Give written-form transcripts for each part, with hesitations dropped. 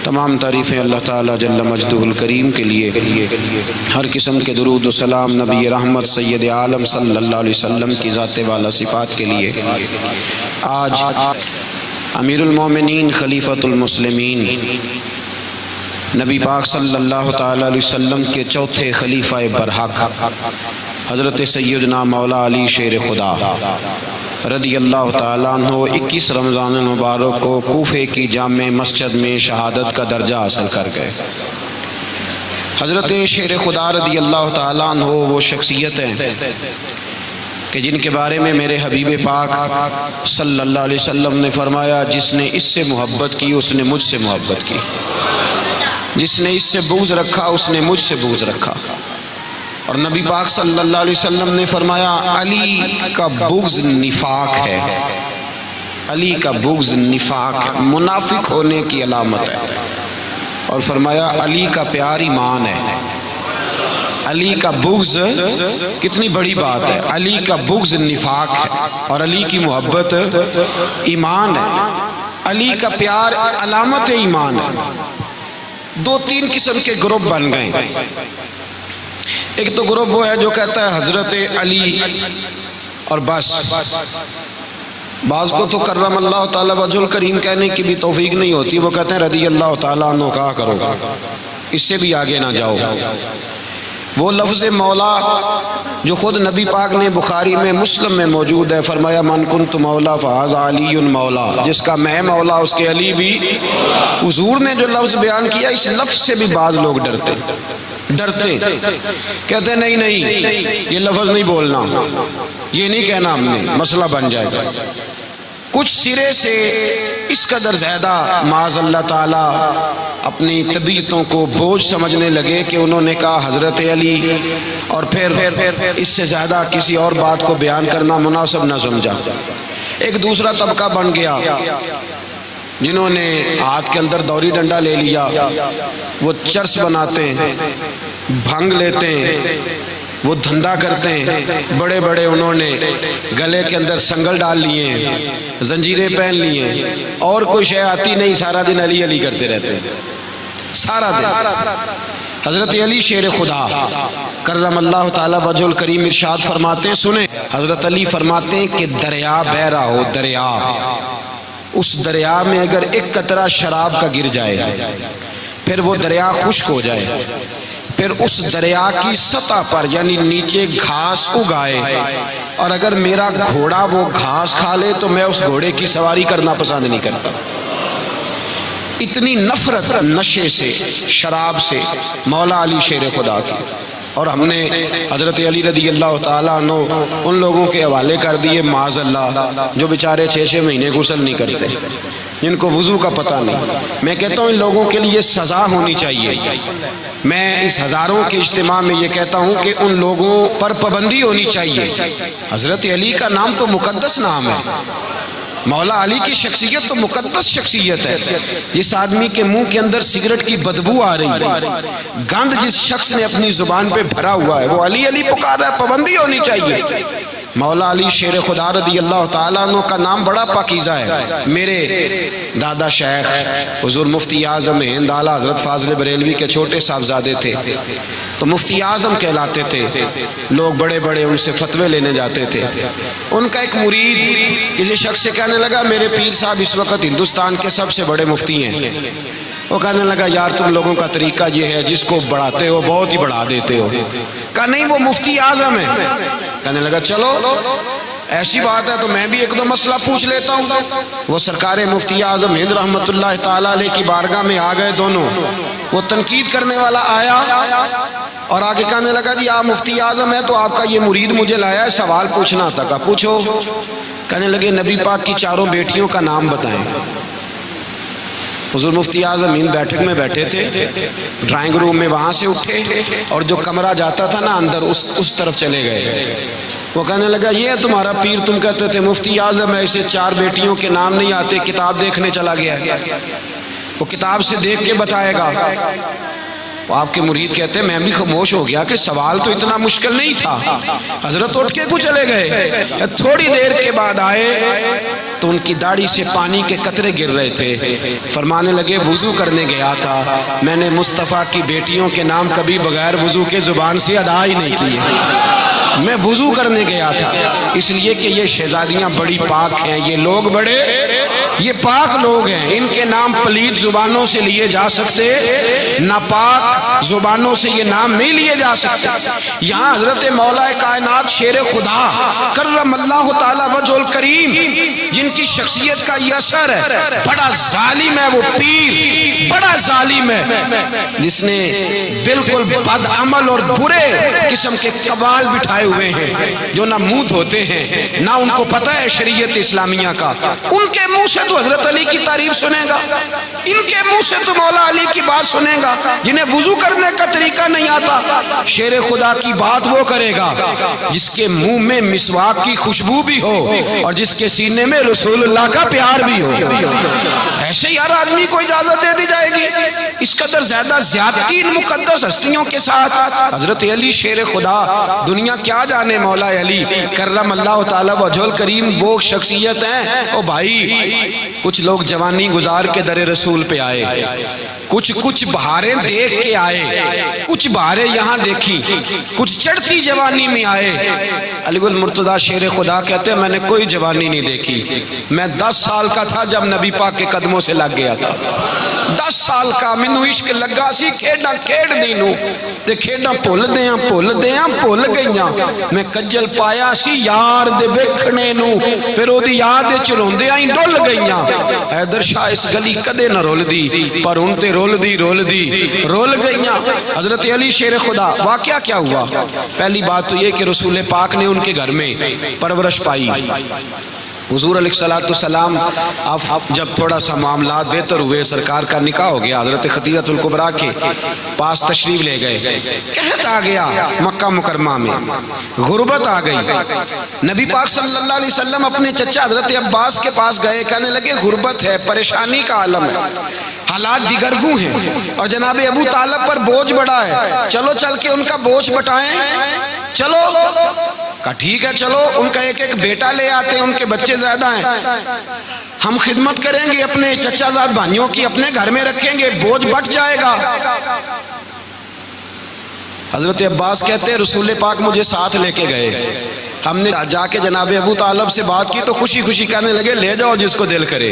تمام تعریفیں اللہ تعالیٰ جل مجدہ الکریم کے لیے، ہر قسم کے درود و سلام نبی رحمت سید عالم صلی اللہ علیہ وسلم کی ذات والا صفات کے لیے۔ آج امیر المومنین خلیفۃ المسلمین نبی پاک صلی اللہ تعالیٰ علیہ وسلم کے چوتھے خلیفہ برحق حضرت سیدنا مولا علی شیر خدا رضی اللہ تعالیٰ عنہ 21 رمضان المبارک کو کوفے کی جامع مسجد میں شہادت کا درجہ حاصل کر گئے۔ حضرت شیر خدا رضی اللہ تعالیٰ عنہ وہ شخصیت ہیں کہ جن کے بارے میں میرے حبیب پاک صلی اللہ علیہ وسلم نے فرمایا، جس نے اس سے محبت کی اس نے مجھ سے محبت کی، جس نے اس سے بغض رکھا اس نے مجھ سے بغض رکھا۔ اور نبی پاک صلی اللہ علیہ وسلم نے فرمایا، علی کا بغض نفاق ہے، علی کا بغض نفاق ہے، منافق ہونے کی علامت ہے۔ اور فرمایا علی کا پیار ایمان ہے، علی کا بغض کتنی بڑی بات ہے، علی کا بغض نفاق ہے اور علی کی محبت ایمان ہے، علی کا پیار علامت ایمان ہے۔ دو تین قسم کے گروپ بن گئے۔ ایک تو گروپ وہ ہے جو کہتا ہے حضرت علی اور بس، بعض کو تو کرم اللہ تعالیٰ وجہ الکریم کہنے کی بھی توفیق نہیں ہوتی، وہ کہتے ہیں رضی اللہ تعالیٰ عنہ کہا کرو، اس سے بھی آگے نہ جاؤ۔ وہ لفظ مولا جو خود نبی پاک نے بخاری میں مسلم میں موجود ہے، فرمایا من کنت مولا فہذا علی مولا، جس کا میں مولا اس کے علی بھی۔ حضور نے جو لفظ بیان کیا، اس لفظ سے بھی بعض لوگ ڈرتے کہتے ہیں نہیں یہ لفظ نہیں بولنا، یہ نہیں کہنا، ہم نے مسئلہ بن جائے گا۔ کچھ سرے سے اس قدر زیادہ معاذ اللہ تعالیٰ اپنی طبیعتوں کو بوجھ سمجھنے لگے کہ انہوں نے کہا حضرت علی، اور پھر اس سے زیادہ کسی اور بات کو بیان کرنا مناسب نہ سمجھا۔ ایک دوسرا طبقہ بن گیا جنہوں نے ہاتھ کے اندر دوری ڈنڈا لے لیا، وہ چرس بناتے ہیں، بھنگ لیتے ہیں، وہ دھندا کرتے ہیں، بڑے بڑے انہوں نے گلے کے اندر سنگل ڈال لیے ہیں، زنجیریں پہن لیے ہیں، اور کوئی شے آتی نہیں، سارا دن علی علی کرتے رہتے ہیں سارا دن۔ حضرت علی شیر خدا کرم اللہ تعالیٰ وجہ الکریم ارشاد فرماتے ہیں، سنیں، حضرت علی فرماتے ہیں کہ دریا بہہ رہا ہو، دریا، اس دریا میں اگر ایک قطرہ شراب کا گر جائے، پھر وہ دریا خشک ہو جائے، پھر اس دریا کی سطح پر یعنی نیچے گھاس اگائے، اور اگر میرا گھوڑا وہ گھاس کھا لے تو میں اس گھوڑے کی سواری کرنا پسند نہیں کرتا۔ اتنی نفرت نشے سے، شراب سے مولا علی شیر خدا کی۔ اور ہم نے حضرت علی رضی اللہ تعالیٰ عنہ ان لوگوں کے حوالے کر دیے معاذ اللہ جو بیچارے 6 مہینے غسل نہیں کرتے، جن کو وضو کا پتہ نہیں۔ میں کہتا ہوں ان لوگوں کے لیے سزا ہونی چاہیے۔ میں اس ہزاروں کے اجتماع میں یہ کہتا ہوں کہ ان لوگوں پر پابندی ہونی چاہیے۔ حضرت علی کا نام تو مقدس نام ہے، مولا علی کی شخصیت تو مقدس شخصیت ہے۔ جس آدمی کے منہ کے اندر سگریٹ کی بدبو آ رہی ہے، گند جس شخص نے اپنی زبان پہ بھرا ہوا ہے، وہ علی علی پکار رہا ہے، پابندی ہونی چاہیے۔ مولا علی شیر خدا رضی اللہ تعالیٰ عنہ کا نام بڑا پاکیزہ ہے۔ میرے دادا شیخ حضور مفتی اعظم ہند اعلیٰ حضرت فاضل بریلوی کے چھوٹے صاحبزادے تھے، تو مفتی اعظم کہلاتے تھے، لوگ بڑے بڑے ان سے فتوے لینے جاتے تھے۔ ان کا ایک مرید کسی شخص سے کہنے لگا میرے پیر صاحب اس وقت ہندوستان کے سب سے بڑے مفتی ہیں۔ وہ کہنے لگا یار تم لوگوں کا طریقہ یہ ہے، جس کو بڑھاتے ہو بہت ہی بڑھا دیتے ہو۔ کہا نہیں وہ مفتی اعظم ہے۔ کہنے لگا چلو ایسی بات ہے تو میں بھی ایک دو مسئلہ پوچھ لیتا ہوں۔ وہ سرکار مفتی اعظم ہند رحمت اللہ تعالیٰ علیہ کی بارگاہ میں آ گئے دونوں۔ وہ تنقید کرنے والا آیا اور آگے کہنے لگا جی آپ مفتی اعظم ہیں تو آپ کا یہ مرید مجھے لایا ہے، سوال پوچھنا تھا۔ کہا پوچھو۔ کہنے لگے نبی پاک کی 4 بیٹیوں کا نام بتائیں۔ حضور مفتی اعظم ہند بیٹھک میں بیٹھے تھے، ڈرائنگ روم میں وہاں سے اٹھے اور جو کمرہ جاتا تھا نا اندر اس طرف چلے گئے۔ وہ کہنے لگا یہ ہے تمہارا پیر، تم کہتے تھے مفتی اعظم ہے، اسے 4 بیٹیوں کے نام نہیں آتے، کتاب دیکھنے چلا گیا ہے، وہ کتاب سے دیکھ کے بتائے گا۔ آپ کے مرید کہتے ہیں میں بھی خاموش ہو گیا کہ سوال تو اتنا مشکل نہیں تھا۔ حضرت اٹھ کے کو چلے گئے، تھوڑی دیر کے بعد آئے تو ان کی داڑھی سے پانی کے قطرے گر رہے تھے. فرمانے لگے وضو کرنے گیا تھا, میں نے مصطفیٰ کی بیٹیوں کے نام کبھی بغیر وضو کے زبان سے ادا ہی نہیں کیے. میں وضو کرنے گیا تھا, اس لیے کہ یہ شہزادیاں بڑی پاک ہیں, یہ لوگ بڑے یہ پاک لوگ ہیں, ان کے نام پلید زبانوں سے لیے جا سکتے, ناپاک زبانوں سے یہ نام نہیں لیے جا سکتے. یہاں حضرت مولا کائنات شیر خدا کرم اللہ تعالی وجہ الکریم, جن کی شخصیت کا یہ اثر ہے, بڑا ظالم ہے وہ پیر, بڑا ظالم ہے جس نے بالکل بد عمل اور برے قسم کے قوال بٹھائے ہوئے ہیں, جو نہ منہ دھوتے ہیں نہ ان کو پتہ ہے شریعت اسلامیہ کا. ان کے منہ سے تو حضرت علی کی تعریف سنے گا, ان کے منہ سے تو مولا علی کی بات سنے گا, جنہیں وضو کرنے کا طریقہ نہیں آتا. شیر خدا کی بات وہ کرے گا جس کے منہ میں مسواک کی خوشبو بھی ہو اور جس کے سینے میں رسول اللہ کا پیار بھی ہو. ایسے ہی ہر آدمی کو اجازت دے دی جائے گی. اس قدر زیادہ زیادتی ان مقدس ہستیوں کے ساتھ. حضرت علی شیر خدا, دنیا کیا جانے مولا علی کرم اللہ تعالی وجہ الکریم وہ شخصیت ہیں. او بھائی, کچھ لوگ جوانی گزار کے در رسول پہ آئے, کچھ بہاریں دیکھ کے آئے, کچھ بہاریں یہاں دیکھی, کچھ چڑھتی جوانی میں آئے. علی گل مرتضیٰ شیر خدا کہتے ہیں میں نے کوئی جوانی نہیں دیکھی, میں 10 سال کا تھا جب نبی پاک کے قدموں سے لگ گیا تھا. 10 سال کا مینوں عشق لگا سی, کھیڈاں کھیڈ دینوں تے کھیڈاں بھول گئیاں. میں کجل پایا سی یار دے ویکھنے نو, پھر او دی یاد وچ روندیاں ہی ڈل گئیاں. حیدر شاہ اس گلی کدے نہ رول دی, پر ہن تے رول گئیاں. حضرت علی شیر خدا, واقعہ کیا ہوا؟ پہلی بات تو یہ کہ رسول پاک نے ان کے گھر میں پرورش پائی. حضور علیہ السلام اب جب تھوڑا سا معاملات بہتر ہوئے, سرکار کا نکاح ہو گیا, حضرت خدیجہ الکبریٰ کے پاس تشریف لے گئے. قحط آ گیا مکہ مکرمہ میں, غربت آ گئی. نبی پاک صلی اللہ علیہ وسلم اپنے چچا حضرت عباس کے پاس گئے, کہنے لگے غربت ہے, پریشانی کا عالم ہے, حالات دیگرگوں ہیں, اور جناب ابو طالب پر بوجھ بڑا ہے, چلو چل کے ان کا بوجھ بٹائیں. چلو کہا ٹھیک ہے, چلو ان کا ایک بیٹا لے آتے ہیں, ان کے بچے زیادہ ہیں, ہم خدمت کریں گے اپنے چچا زاد بھائیوں کی, اپنے گھر میں رکھیں گے, بوجھ بٹ جائے گا. حضرت عباس کہتے ہیں رسول پاک مجھے ساتھ لے کے گئے, ہم نے جا کے جناب ابو طالب سے بات کی تو خوشی خوشی کہنے لگے لے جاؤ جس کو دل کرے,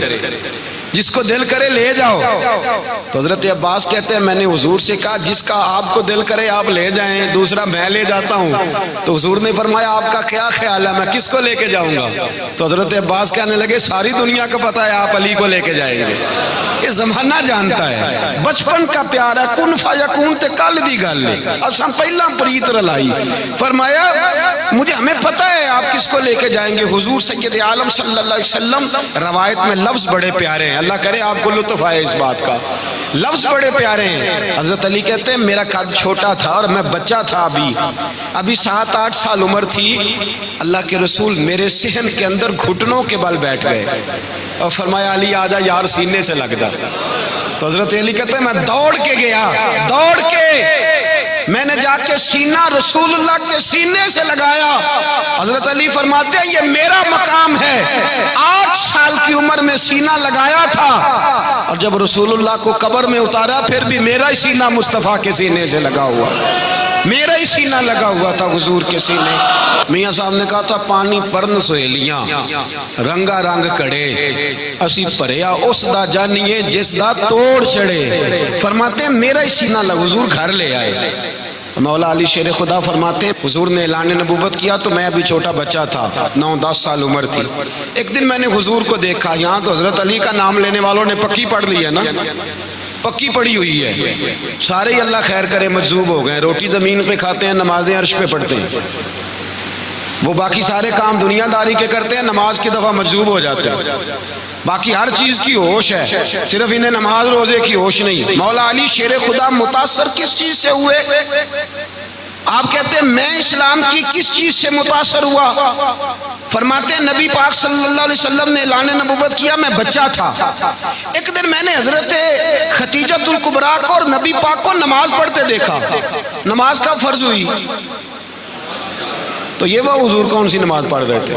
جس کو دل کرے لے جاؤ. تو حضرت عباس کہتے ہیں میں نے حضور سے کہا جس کا آپ کو دل کرے آپ لے جائیں, دوسرا میں لے جاتا ہوں. تو حضور نے فرمایا آپ کا کیا خیال ہے, میں کس کو لے کے جاؤں گا؟ تو حضرت عباس کہنے لگے ساری دنیا کو پتا ہے آپ علی کو لے کے جائیں گے, یہ زمانہ جانتا ہے, بچپن کا پیار ہے, کن فیکون تے کل دی گل ہے, اب ہم پہلا پریت رلائی. فرمایا مجھے ہمیں پتا ہے آپ کس کو لے کے جائیں گے. حضور سید عالم صلی اللہ علیہ وسلم, روایت میں لفظ بڑے پیارے ہیں, اللہ کرے آپ کو لطف آئے اس بات کا, لفظ بڑے پیارے ہیں. حضرت علی کہتے ہیں میرا قد چھوٹا تھا اور میں بچہ تھا, ابھی 7-8 سال عمر تھی. اللہ کے رسول میرے صحن کے اندر گھٹنوں کے بل بیٹھ گئے اور فرمایا علی آجا یار سینے سے لگ جا. تو حضرت علی کہتے ہیں میں دوڑ کے گیا, دوڑ کے میں نے جا کے سینہ رسول اللہ کے سینے سے لگایا. حضرت علی فرماتے ہیں یہ میرا مقام ہے, 8 سال کی عمر میں سینہ لگایا تھا, اور جب رسول اللہ کو قبر میں اتارا پھر بھی میرا ہی سینہ مصطفیٰ کے سینے سے لگا ہوا, میرا ہی سینہ لگا ہوا تھا حضور کے سینے. میاں صاحب نے کہا تھا پانی پرن سہیلیاں رنگا رنگ کڑے, اسی پریا اس دا جانیے جس دا توڑ چڑے. فرماتے ہیں میرا ہی سینہ لگا, حضور گھر لے آئے. مولا علی شیر خدا فرماتے ہیں حضور نے اعلان نبوت کیا تو میں ابھی چھوٹا بچہ تھا, 9-10 سال عمر تھی. ایک دن میں نے حضور کو دیکھا, یہاں تو حضرت علی کا نام لینے والوں نے پکی پڑھ لی ہے نا, پکی پڑی ہوئی ہے, سارے ہی اللہ خیر کرے مجذوب ہو گئے, روٹی زمین پہ کھاتے ہیں, نمازیں عرش پہ پڑھتے ہیں, وہ باقی سارے کام دنیا داری کے کرتے ہیں, نماز کی دفعہ مجذوب ہو جاتے ہیں, باقی ہر چیز کی ہوش ہے, صرف انہیں نماز روزے کی ہوش نہیں. مولا علی شیر خدا متاثر کس چیز سے ہوئے؟ آپ کہتے ہیں میں اسلام کی کس چیز سے متاثر ہوا؟ فرماتے ہیں نبی پاک صلی اللہ علیہ وسلم نے اعلان نبوت کیا, میں بچہ تھا. ایک دن میں نے حضرت خدیجہ الکبریٰ کو اور نبی پاک کو نماز پڑھتے دیکھا. نماز کا فرض ہوئی, تو یہ وہ حضور کون سی نماز پڑھ رہے تھے؟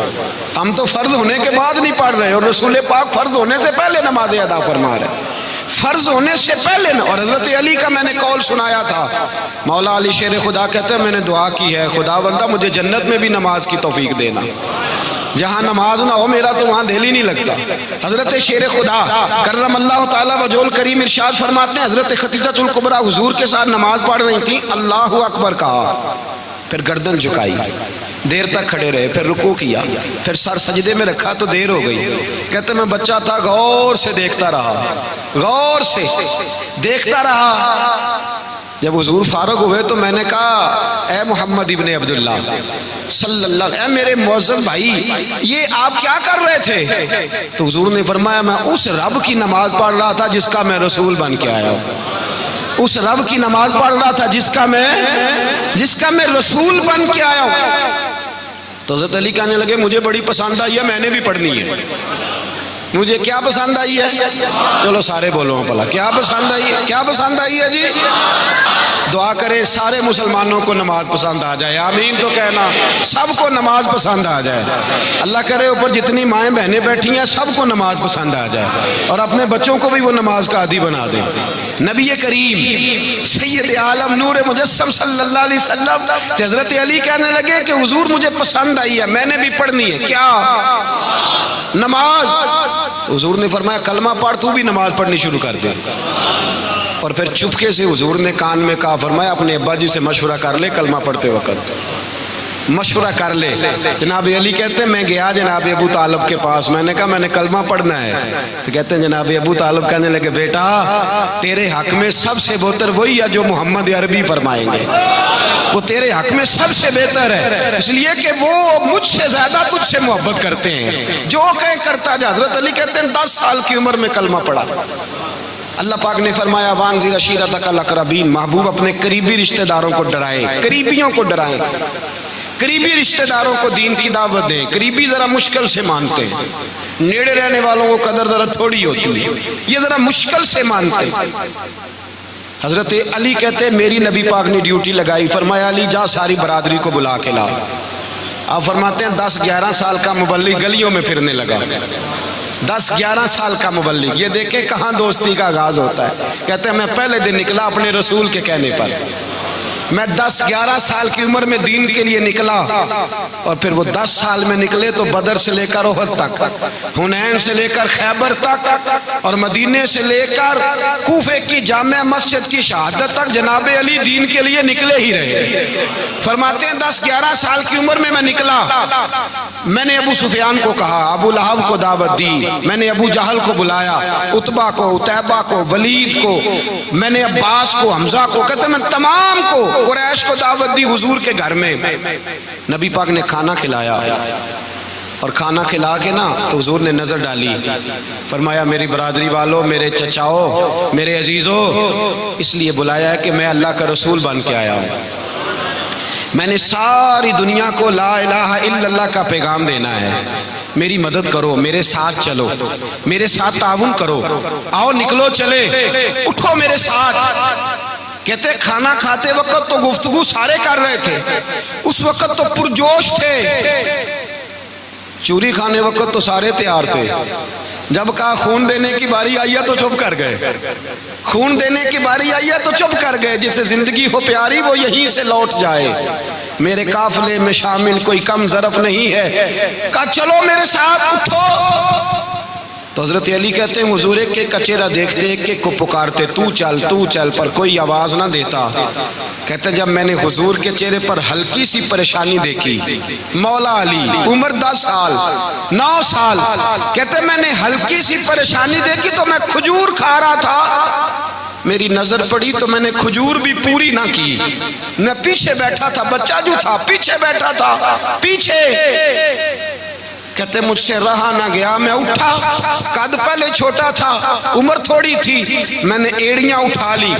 ہم تو فرض ہونے کے بعد نہیں پڑھ رہے، اور رسول پاک فرض ہونے سے پہلے نمازیں ادا فرما رہے، فرض ہونے سے پہلے نہ۔ اور حضرت علی کا میں نے قول سنایا تھا، مولا علی شیر خدا کہتے ہیں میں نے دعا کی ہے خدا بندہ مجھے جنت میں بھی نماز کی توفیق دینا، جہاں نماز نہ ہو میرا تو وہاں دل ہی نہیں لگتا۔ حضرت شیر خدا کرم اللہ تعالیٰ وجہہ کریم ارشاد فرماتے ہیں حضرت خدیجہ الکبریٰ حضور کے ساتھ نماز پڑھ رہی تھیں، اللہ اکبر کہا، پھر گردن جھکائی، دیر تک کھڑے رہے، پھر رکوع کیا، پھر سر سجدے میں رکھا تو دیر ہو گئی۔ کہتے میں بچہ تھا غور سے دیکھتا رہا، غور سے دیکھتا رہا۔ جب حضور فارغ ہوئے تو میں نے کہا اے محمد ابن عبداللہ صلی اللہ علیہ وسلم، اے میرے معزز بھائی یہ آپ کیا کر رہے تھے؟ تو حضور نے فرمایا میں اس رب کی نماز پڑھ رہا تھا جس کا میں رسول بن کے آیا ہوں، اس رب کی نماز پڑھ رہا تھا جس کا میں رسول بن کے آیا ہوں۔ تو حضرت علی کہنے لگے مجھے بڑی پسند آئی ہے، میں نے بھی پڑھنی ہے۔ مجھے کیا پسند آئی ہے؟ چلو سارے بولو پلا کیا پسند آئی ہے؟ کیا پسند آئی ہے جی؟ دعا کرے سارے مسلمانوں کو نماز پسند آ جائے، آمین تو کہنا، سب کو نماز پسند آ جائے۔ اللہ کرے اوپر جتنی مائیں بہنیں بیٹھی ہیں سب کو نماز پسند آ جائے، اور اپنے بچوں کو بھی وہ نماز کا عادی بنا دیں۔ نبی کریم سید عالم نور مجسم صلی اللہ علیہ وسلم سے حضرت علی کہنے لگے کہ حضور مجھے پسند آئی ہے، میں نے بھی پڑھنی ہے، کیا؟ نماز۔ حضور نے فرمایا کلمہ پڑھ، تو بھی نماز پڑھنی شروع کر دے۔ اور پھر چپکے سے حضور نے کان میں کہا، فرمایا اپنے ابا جی سے مشورہ کر لے کلمہ پڑھتے وقت، مشورہ کر لے۔ جناب علی کہتے ہیں میں گیا جناب ابو طالب کے پاس، میں نے کہا میں نے کلمہ پڑھنا ہے، تو کہتے ہیں جناب ابو طالب کہنے لگے بیٹا تیرے حق میں سب سے بہتر وہی ہے جو محمد عربی فرمائیں گے، وہ تیرے حق میں سب سے بہتر ہے، اس لیے کہ وہ مجھ سے زیادہ تجھ سے محبت کرتے ہیں، جو کہیں کرتا جا۔ حضرت علی کہتے ہیں 10 سال کی عمر میں کلمہ پڑھا۔ اللہ پاک نے فرمایا وانذر عشیرتک الاقربین، محبوب اپنے قریبی رشتہ داروں کو ڈرائیں، قریبیوں کو ڈرائیں، قریبی رشتہ داروں کو دین کی دعوت دیں۔ قریبی ذرا مشکل سے مانتے ہیں، نیڑے رہنے والوں کو قدر ذرا تھوڑی ہوتی ہے، یہ ذرا مشکل سے مانتے ہیں۔ حضرت علی کہتے ہیں میری نبی پاک نے ڈیوٹی لگائی، فرمایا علی جا ساری برادری کو بلا کے لا۔ آپ فرماتے ہیں 10-11 سال کا مبلغ گلیوں میں پھرنے لگا، 10-11 سال کا مبلغ، یہ دیکھیں کہاں دوستی کا آغاز ہوتا ہے۔ کہتے ہیں میں پہلے دن نکلا اپنے رسول کے کہنے پر، میں 10-11 سال کی عمر میں دین کے لیے نکلا، اور پھر وہ 10 سال میں نکلے تو بدر سے لے کر احد تک، حنین سے لے کر خیبر تک، اور مدینے سے لے کر کوفے کی جامع مسجد کی شہادت تک جناب علی دین کے لیے نکلے ہی رہے۔ فرماتے ہیں 10-11 سال کی عمر میں نکلا، میں نے ابو سفیان کو کہا، ابو لہب کو دعوت دی، میں نے ابو جہل کو بلایا، عتبہ کو، عتیبہ کو، ولید کو، میں نے عباس کو، حمزہ کو، کہتے میں تمام کو، قریش کو دعوت دی حضور کے گھر میں۔ نبی پاک نے کھانا کھلایا، اور کھانا کھلا کے نا تو حضور نے نظر ڈالی، فرمایا میری برادری والوں، میرے چچاؤ، میرے عزیزوں، اس لیے بلایا ہے کہ میں اللہ کا رسول بن کے آیا ہوں، میں نے ساری دنیا کو لا الہ الا اللہ کا پیغام دینا ہے، میری مدد کرو، میرے ساتھ چلو، میرے ساتھ تعاون کرو، آؤ نکلو چلے، اٹھو میرے ساتھ۔ کہتے کھانا کھاتے وقت تو گفتگو سارے کر رہے تھے، اس وقت تو پرجوش تھے، چوری کھانے وقت تو سارے تیار تھے، جب کہا خون دینے کی باری آئی ہے تو چپ کر گئے، خون دینے کی باری آئی ہے تو چپ کر گئے، جسے زندگی ہو پیاری وہ یہیں سے لوٹ جائے، میرے قافلے میں شامل کوئی کم ظرف نہیں ہے، کہا چلو میرے ساتھ اٹھو۔ تو حضرت علی کہتے ہیں حضور ایک ایک کا چہرہ دیکھتے، ایک ایک کو پکارتے، تو چل، پر کوئی آواز نہ دیتا۔ کہتے ہیں جب میں نے حضور کے چہرے پر ہلکی سی پریشانی دیکھی، مولا علی عمر 10 سال 9 سال، کہتے ہیں میں نے ہلکی سی پریشانی دیکھی تو میں کھجور کھا رہا تھا، میری نظر پڑی تو میں نے کھجور بھی پوری نہ کی، میں پیچھے بیٹھا تھا، بچہ جو تھا پیچھے بیٹھا تھا، پیچھے۔ کہتے مجھ سے رہا نہ گیا، میں اٹھا، قد پہلے چھوٹا تھا، عمر تھوڑی تھی، میں نے ایڑیاں اٹھا لی،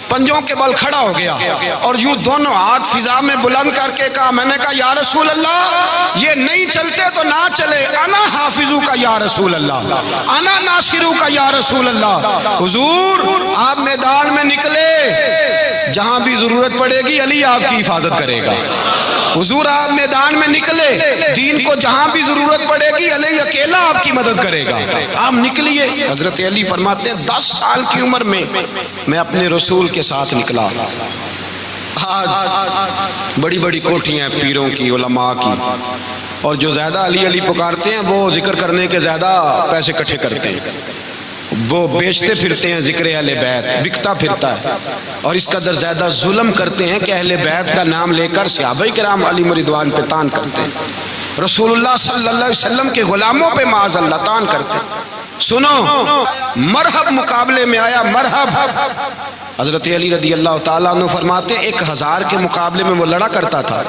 پنجوں کے بل کھڑا ہو گیا، اور یوں دونوں ہاتھ فضا میں بلند کر کے کہا، میں نے کہا یا رسول اللہ یہ نہیں چلتے تو نہ چلے، انا حافظو کا یا رسول اللہ، انا ناصرو کا یا رسول اللہ۔ حضور آپ میدان میں نکلے، جہاں بھی ضرورت پڑے گی علی آپ کی حفاظت کرے گا۔ حضور آپ میدان میں نکلے، دین کو جہاں بھی ضرورت پڑے گی علی اکیلا آپ کی مدد کرے گا، آپ نکلیے۔ حضرت علی فرماتے ہیں 10 سال کی عمر میں اپنے رسول کے ساتھ نکلا۔ آج بڑی بڑی کوٹھیاں ہیں پیروں کی، علماء کی، اور جو زیادہ علی علی پکارتے ہیں وہ ذکر کرنے کے زیادہ پیسے اکٹھے کرتے ہیں، وہ بیچتے پھرتے ہیں ذکر اہل بیت، بکتا پھرتا ہے، اور اس قدر زیادہ ظلم کرتے ہیں کہ اہل بیت کا نام لے کر صحابہ کرام علی رضوان پہ تان کرتے ہیں، رسول اللہ صلی اللہ علیہ وسلم کے غلاموں پہ معاذ اللہ تان کرتے ہیں۔ سنو، مرحب مقابلے میں آیا، مرحب۔ حضرت علی رضی اللہ تعالیٰ عنہ فرماتے ہیں 1000 کے مقابلے میں وہ لڑا کرتا تھا،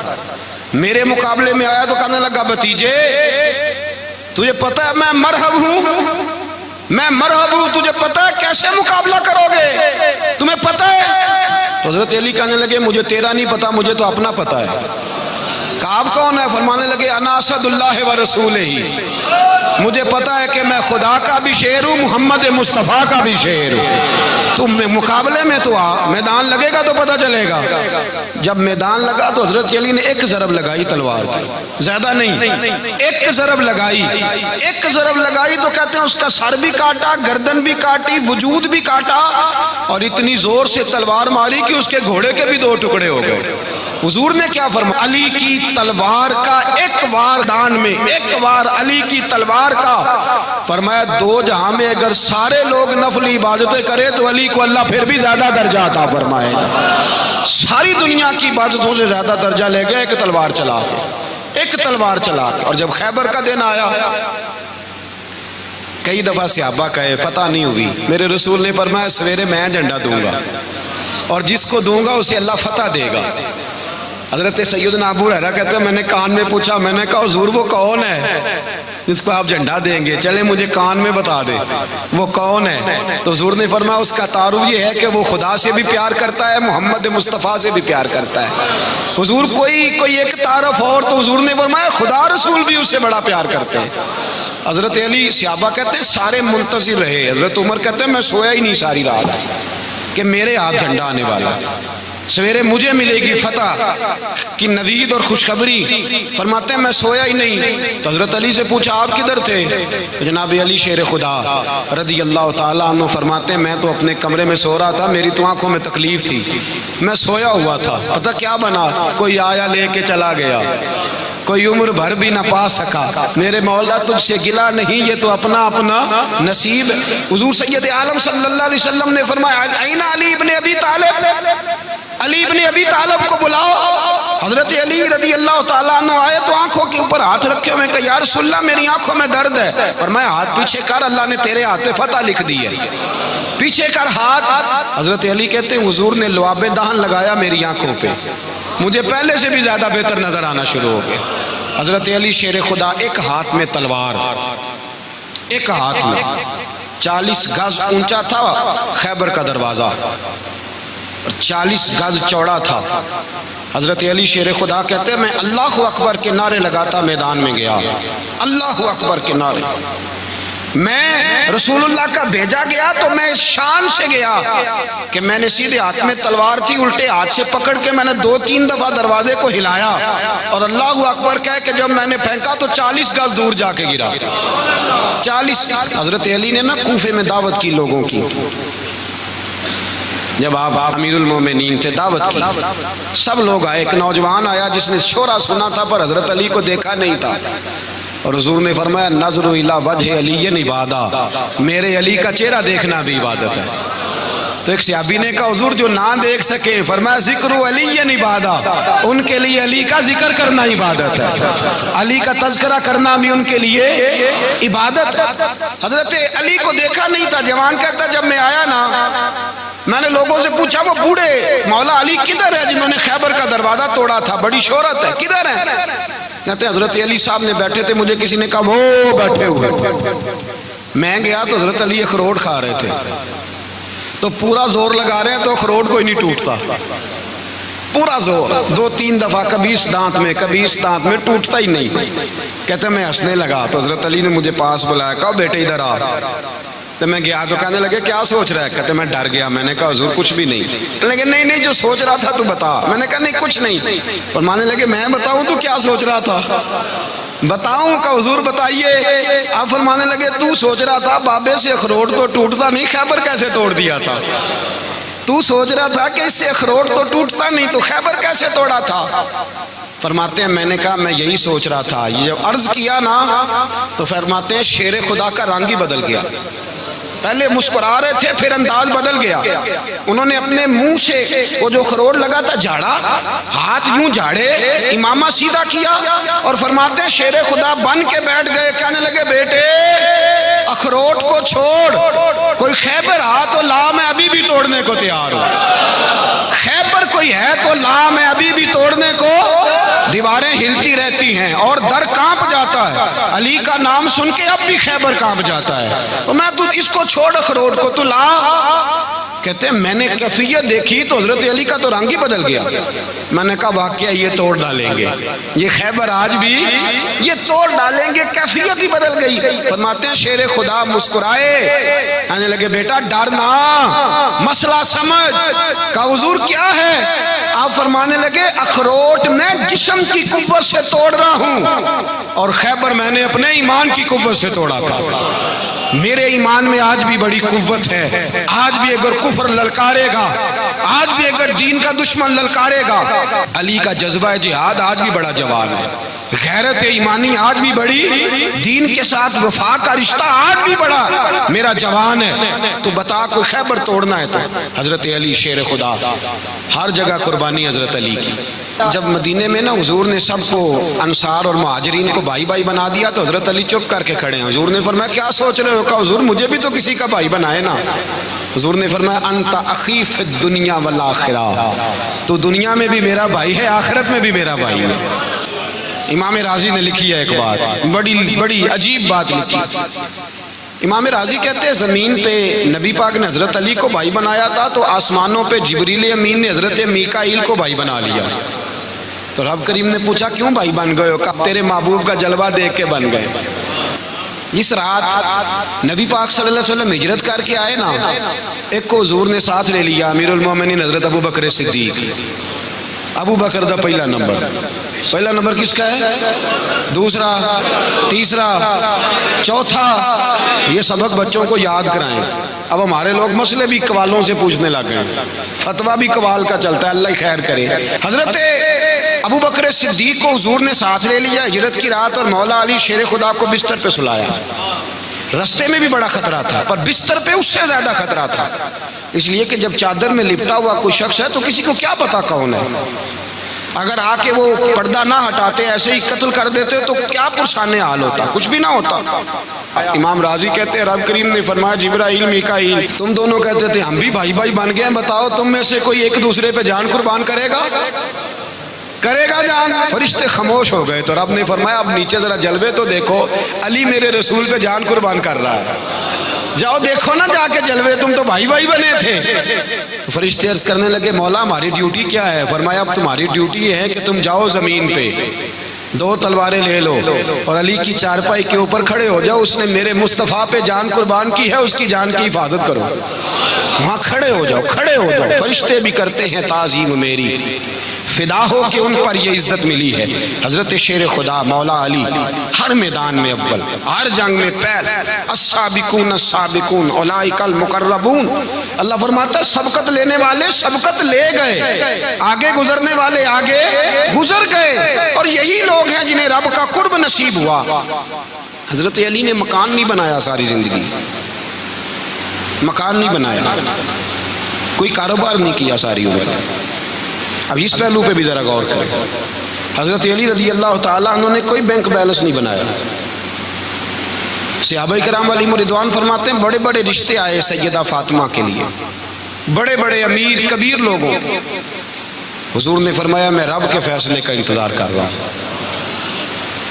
میرے مقابلے میں آیا تو کہنے لگا بھتیجے تجھے پتہ ہے میں مرحب ہوں، تجھے پتہ ہے کیسے مقابلہ کرو گے، تمہیں پتہ ہے؟ تو حضرت علی کہنے لگے مجھے تیرا نہیں پتا، مجھے تو اپنا پتہ ہے۔ کہا آپ کون ہے؟ فرمانے لگے انا اسد اللہ و رسولہ، مجھے پتا ہے کہ میں خدا کا بھی شیر ہوں، محمد مصطفیٰ کا بھی شیر ہوں۔ تم مقابلے میں تو آ، میدان لگے گا تو پتہ چلے گا۔ جب میدان لگا تو حضرت علی نے ایک ضرب لگائی تلوار کی، زیادہ نہیں، ایک ضرب لگائی تو کہتے ہیں اس کا سر بھی کاٹا، گردن بھی کاٹی، وجود بھی کاٹا، اور اتنی زور سے تلوار ماری کہ اس کے گھوڑے کے بھی 2 ٹکڑے ہو گئے۔ حضور نے کیا فرمایا؟ علی کی تلوار کا ایک وار دان میں، ایک وار علی کی تلوار کا، فرمایا 2 جہاں میں اگر سارے لوگ نفل عبادتیں کرے تو علی کو اللہ پھر بھی زیادہ درجہ عطا فرمائے گا۔ ساری دنیا کی عبادتوں سے زیادہ درجہ لے گیا ایک تلوار چلا کے۔ اور جب خیبر کا دن آیا، کئی دفعہ صحابہ کہے فتح نہیں ہوئی، میرے رسول نے فرمایا سویرے میں جھنڈا دوں گا، اور جس کو دوں گا اسے اللہ فتح دے گا۔ حضرت سیدنا ابو ہریرہ کہتے ہیں میں نے کان میں پوچھا، میں نے کہا حضور وہ کون ہے جس کو آپ جھنڈا دیں گے؟ چلے مجھے کان میں بتا دے وہ کون ہے۔ تو حضور نے فرمایا اس کا تعارف یہ ہے کہ وہ خدا سے بھی پیار کرتا ہے، محمد مصطفیٰ سے بھی پیار کرتا ہے۔ حضور کوئی ایک تعارف اور، تو حضور نے فرمایا خدا رسول بھی اس سے بڑا پیار کرتے ہیں۔ حضرت علی، صحابہ کہتے ہیں سارے منتظر رہے، حضرت عمر کہتے ہیں میں سویا ہی نہیں ساری رات کہ میرے ہاتھ جھنڈا آنے والا، سویرے مجھے ملے گی فتح کی نوید اور خوشخبری۔ فرماتے ہیں میں سویا ہی نہیں۔ تو حضرت علی سے پوچھا آپ کدھر تھے؟ جناب علی شیر خدا رضی اللہ تعالیٰ عنہ فرماتے ہیں میں تو اپنے کمرے میں سو رہا تھا، میری تو آنکھوں میں تکلیف تھی، میں سویا ہوا تھا، پتہ کیا بنا، کوئی آیا لے کے چلا گیا، کوئی عمر بھر بھی نہ پا سکا، میرے مولا تجھ سے گلا نہیں، یہ تو اپنا نصیب۔ حضور سید عالم صلی اللہ علیہ وسلم نے فرمایا این علی ابن ابی طالب، علی ابن ابی طالب کو بلاؤ۔ حضرت علی رضی اللہ تعالیٰ عنہ آئے تو آنکھوں کے اوپر ہاتھ رکھے ہوئے، کہا یا رسول اللہ میری آنکھوں میں درد ہے۔ فرمایا ہاتھ پیچھے کر، اللہ نے تیرے ہاتھ پہ فتح لکھ دی ہے، پیچھے کر ہاتھ۔ حضرت علی کہتے ہیں حضور نے لعاب دہن لگایا میری آنکھوں پہ، مجھے پہلے سے بھی زیادہ بہتر نظر آنا شروع ہو گیا۔ حضرت علی شیر خدا ایک ہاتھ میں تلوار، ایک ہاتھ میں 40 گز اونچا تھا خیبر کا دروازہ، 40 گز چوڑا تھا۔ حضرت علی شیر خدا کہتے ہیں میں اللہ اکبر کے نعرے لگاتا میدان میں گیا، اللہ اکبر کے نعرے۔ میں رسول اللہ کا بھیجا گیا تو میں شان سے گیا کہ میں نے سیدھے ہاتھ میں تلوار تھی، الٹے ہاتھ سے پکڑ کے میں نے 2-3 دفعہ دروازے کو ہلایا اور اللہ اکبر کہہ کے جب میں نے پھینکا تو 40 گز دور جا کے گرا، 40۔ حضرت علی نے نا کوفے میں دعوت کی لوگوں کی، جب آپ امیر المومنین تھے، دعوت کی، سب لوگ آئے، ایک نوجوان آیا جس نے شورا سنا تھا پر حضرت علی کو دیکھا نہیں تھا، اور حضور نے فرمایا نظر الی وجہ علی عبادت، میرے علی کا چہرہ دیکھنا بھی عبادت ہے۔ تو ایک صحابی نے کہا حضور جو نہ دیکھ سکے، فرمایا ذکر علی عبادت، ان کے لیے علی کا ذکر کرنا عبادت ہے، علی کا تذکرہ کرنا بھی ان کے لیے عبادت ہے۔ حضرت علی کو دیکھا نہیں تھا، جوان کہتا جب میں آیا نا میں نے لوگوں سے پوچھا وہ بوڑھے مولا علی کدھر ہے جنہوں نے خیبر کا دروازہ توڑا تھا، بڑی شہرت ہے، کدھر ہے؟ کہتے ہیں حضرت علی صاحب نے بیٹھے تھے، مجھے کسی نے کہا وہ بیٹھے ہوئے۔ میں گیا تو حضرت علی اخروٹ کھا رہے تھے، تو پورا زور لگا رہے ہیں تو اخروٹ کوئی نہیں ٹوٹتا، پورا زور 2-3 دفعہ، کبھی اس دانت میں کبھی اس دانت میں، ٹوٹتا ہی نہیں۔ کہتے ہیں میں ہنسنے لگا تو حضرت علی نے مجھے پاس بلایا، کہا بیٹے ادھر آ۔ تو میں گیا تو کہنے لگے کیا سوچ رہا ہے؟ کہتے میں ڈر گیا. میں نے کہا حضور کچھ بھی نہیں. لیکن نہیں جو سوچ رہا تھا تو بتا. میں نے کہا نہیں کچھ نہیں. فرمانے لگے میں بتاؤں تو کیا سوچ رہا تھا؟ بتاؤں کہ حضور بتائیے. آپ فرمانے لگے تو سوچ رہا تھا بابے سے اخروٹ تو ٹوٹتا نہیں، خیبر کیسے توڑ دیا تھا؟ تو سوچ رہا تھا کہ اس سے اخروٹ تو ٹوٹتا نہیں تو خیبر کیسے توڑا تھا؟ فرماتے ہیں میں نے کہا میں یہی سوچ رہا تھا. یہ جب عرض کیا نا تو فرماتے ہیں شیر خدا کا رنگ ہی بدل گیا. پہلے مسکرا رہے تھے پھر انداز بدل گیا. انہوں نے اپنے منہ سے وہ جو خروٹ لگا تھا جھاڑا، ہاتھ یوں جھاڑے، امامہ سیدھا کیا اور فرماتے ہیں شیر خدا بن کے بیٹھ گئے. کہنے لگے بیٹے اخروٹ کو چھوڑ، کوئی خیبر آ تو لا، میں ابھی بھی توڑنے کو تیار ہوں. خیبر کوئی ہے تو لا، میں ابھی بھی توڑنے کو. دیواریں ہلتی رہتی ہیں اور در کانپ جاتا ہے. علی کا نام سن کے اب بھی خیبر کانپ جاتا ہے. تو میں تو اس کو چھوڑ اخروٹ کو تو لا. کہتے ہیں میں نے کیفیت دیکھی تو حضرت علی کا تو رنگ ہی بدل گیا. میں نے کہا واقعہ یہ توڑ ڈالیں گے، یہ خیبر آج بھی یہ توڑ ڈالیں گے، کیفیت ہی بدل گئی. فرماتے ہیں شیر خدا مسکرائے، کہنے لگے بیٹا ڈرنا، مسئلہ سمجھ. کہا حضور کیا ہے؟ آپ فرمانے لگے اخروٹ میں جسم کی قوت سے توڑ رہا ہوں اور خیبر میں نے اپنے ایمان کی قوت سے توڑا تھا. میرے ایمان میں آج بھی بڑی قوت ہے. آج بھی اگر کفر للکارے گا، آج بھی اگر دین کا دشمن للکارے گا، علی کا جذبہ جہاد آج بھی بڑا جوان ہے. غیرت ایمانی آج بھی بڑی، دین کے ساتھ وفا کا رشتہ آج بھی بڑا میرا جوان ہے. تو بتا کوئی خیبر توڑنا ہے تو حضرت علی شیر خدا، ہر جگہ قربانی حضرت علی کی. جب مدینے میں نا حضور نے سب کو انصار اور مہاجرین کو بھائی بھائی بنا دیا تو حضرت علی چپ کر کے کھڑے ہیں. حضور نے فرمایا کیا سوچ رہے ہو؟ کہا حضور مجھے بھی تو کسی کا بھائی بنائے نا. حضور نے فرمایا انت اخی فی الدنیا والآخرہ، تو دنیا میں بھی میرا بھائی ہے، آخرت میں بھی میرا بھائی ہے. امام راضی نے لکھی ہے ایک بات، بڑی عجیب بات لکھی. امام راضی کہتے ہیں زمین پہ نبی پاک نے حضرت علی کو بھائی بنایا تھا تو آسمانوں پہ جبریل امین نے حضرت میکائیل کو بھائی بنا لیا. تو رب کریم نے پوچھا کیوں بھائی بن گئے ہو؟ کہا تیرے محبوب کا جلوہ دیکھ کے بن گئے. جس رات نبی پاک صلی اللہ علیہ وسلم ہجرت کر کے آئے نا، ایک کو حضور نے ساتھ لے لیا، امیر المومنین حضرت ابو بکر صدیق. ابو بکر دا پہلا نمبر کس کا ہے؟ دوسرا، تیسرا، چوتھا. یہ سبق بچوں کو یاد کرائیں. اب ہمارے لوگ مسئلے بھی قوالوں سے پوچھنے لگ گئے، فتویٰ بھی قوال کا چلتا ہے، اللہ خیر کرے. حضرت ابو بکر صدیق کو حضور نے ساتھ لے لیا ہجرت کی رات اور مولا علی شیر خدا کو بستر پہ سلایا. رستے میں بھی بڑا خطرہ تھا پر بستر پہ اس سے زیادہ خطرہ تھا، اس لیے کہ جب چادر میں لپٹا ہوا کوئی شخص ہے تو کسی کو کیا پتا کون ہے. اگر آ کے وہ پردہ نہ ہٹاتے ایسے ہی قتل کر دیتے تو کیا پرسانے حال ہوتا، کچھ بھی نہ ہوتا. امام راضی کہتے ہیں رب کریم نے فرمایا جبرائیل میکائیل تم دونوں کہتے تھے ہم بھی بھائی بھائی بن گئے ہیں، بتاؤ تم میں سے کوئی ایک دوسرے پہ جان قربان کرے گا جان؟ فرشتے خاموش ہو گئے. تو رب نے فرمایا اب نیچے ذرا جلوے تو دیکھو، علی میرے رسول سے جان قربان کر رہا ہے. جاؤ دیکھو نا جا کے جلوے، تم تو بھائی بھائی بنے تھے. تو فرشتے عرض کرنے لگے مولا ہماری ڈیوٹی کیا ہے؟ فرمایا اب تمہاری ڈیوٹی یہ ہے کہ تم جاؤ زمین پہ 2 تلواریں لے لو اور علی کی چارپائی کے اوپر کھڑے ہو جاؤ. اس نے میرے مصطفیٰ پہ جان قربان کی ہے، اس کی جان کی حفاظت کرو. وہاں کھڑے ہو جاؤ. فرشتے بھی کرتے ہیں تعظیم میری، فدا ہو کہ ان پر یہ عزت ملی ہے. حضرت شیر خدا مولا علی ہر میدان میں اول، ہر جنگ میں پہل. السابقون السابقون اولئک المقربون. اللہ فرماتا ہے سبقت لینے والے سبقت لے گئے، آگے گزرنے والے آگے گزر گئے، اور یہی لوگ ہیں جنہیں رب کا قرب نصیب ہوا. حضرت علی نے مکان نہیں بنایا، ساری زندگی مکان نہیں بنایا، کوئی کاروبار نہیں کیا ساری عمر. اب اس پہلو پہ بھی ذرا غور کریں. حضرت علی رضی اللہ تعالیٰ عنہ نے کوئی بینک بیلنس نہیں بنایا. صحابہ کرام علیہم رضوان فرماتے ہیں بڑے بڑے رشتے آئے سیدہ فاطمہ کے لیے، بڑے بڑے امیر کبیر لوگوں. حضور نے فرمایا میں رب کے فیصلے کا انتظار کر رہا ہوں.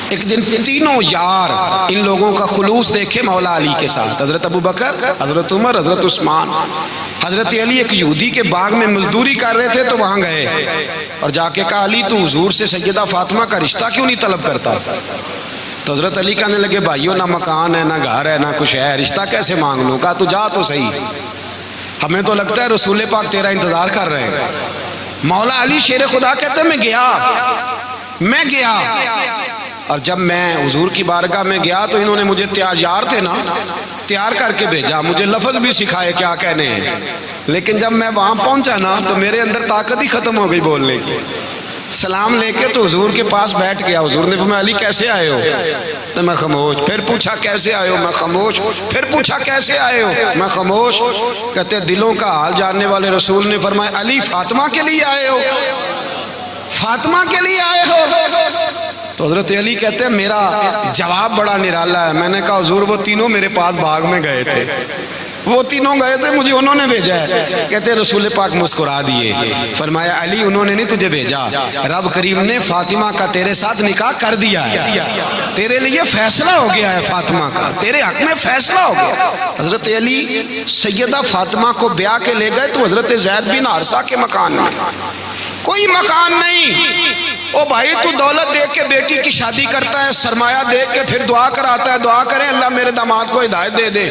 ایک دن تینوں یار ان لوگوں کا خلوص دیکھے مولا علی کے ساتھ، حضرت ابو بکر، حضرت عمر، حضرت عثمان. حضرت علی ایک یہودی کے باغ میں مزدوری کر رہے تھے تو وہاں گئے اور جا کے کہا علی تو حضور سے سیدہ فاطمہ کا رشتہ کیوں نہیں طلب کرتا؟ تو تو حضرت علی کہنے لگے بھائیو نہ مکان ہے، نہ گھر ہے، نہ کچھ ہے، رشتہ کیسے مانگ لوں؟ کہا تو جا تو صحیح، ہمیں تو لگتا ہے رسول پاک تیرا انتظار کر رہے ہیں۔ مولا علی شیر خدا کہتے ہیں میں گیا اور جب میں حضور کی بارگاہ میں گیا تو انہوں نے مجھے تیار تھے نا، تیار کر کے بھیجا، مجھے لفظ بھی سکھائے کیا کہنے ہیں، لیکن جب میں وہاں پہنچا نا تو میرے اندر طاقت ہی ختم ہو گئی بولنے کی۔ سلام لے کے تو حضور کے پاس بیٹھ گیا، حضور نے فرمایا علی کیسے آئے ہو؟ تو میں خاموش، پھر پوچھا کیسے آئے ہو؟ میں خاموش، پھر پوچھا کیسے آئے ہو؟ میں خاموش۔ کہتے دلوں کا حال جاننے والے رسول نے فرمایا علی فاطمہ کے لیے آئے ہو؟ فاطمہ کے لیے آئے ہو؟ تو حضرت علی کہتے ہیں میرا جواب بڑا نرالا ہے۔ میں نے کہا حضور وہ تینوں میرے پاس باغ میں گئے تھے، وہ تینوں گئے تھے، مجھے انہوں نے بھیجا ہے۔ کہتے رسول پاک مسکرا دیے، فرمایا علی انہوں نے نہیں تجھے بھیجا، رب کریم نے فاطمہ کا تیرے ساتھ نکاح کر دیا ہے، تیرے لیے فیصلہ ہو گیا ہے، فاطمہ کا تیرے حق میں فیصلہ ہو گیا۔ حضرت علی سیدہ فاطمہ کو بیاہ کے لے گئے تو حضرت زید بن حارثہ کے مکان میں، کوئی مکان نہیں۔ او بھائی تو دولت دیکھ کے بیٹی کی شادی کرتا ہے، سرمایہ دیکھ کے پھر دعا کراتا ہے، دعا کریں اللہ میرے داماد کو ہدایت دے دے۔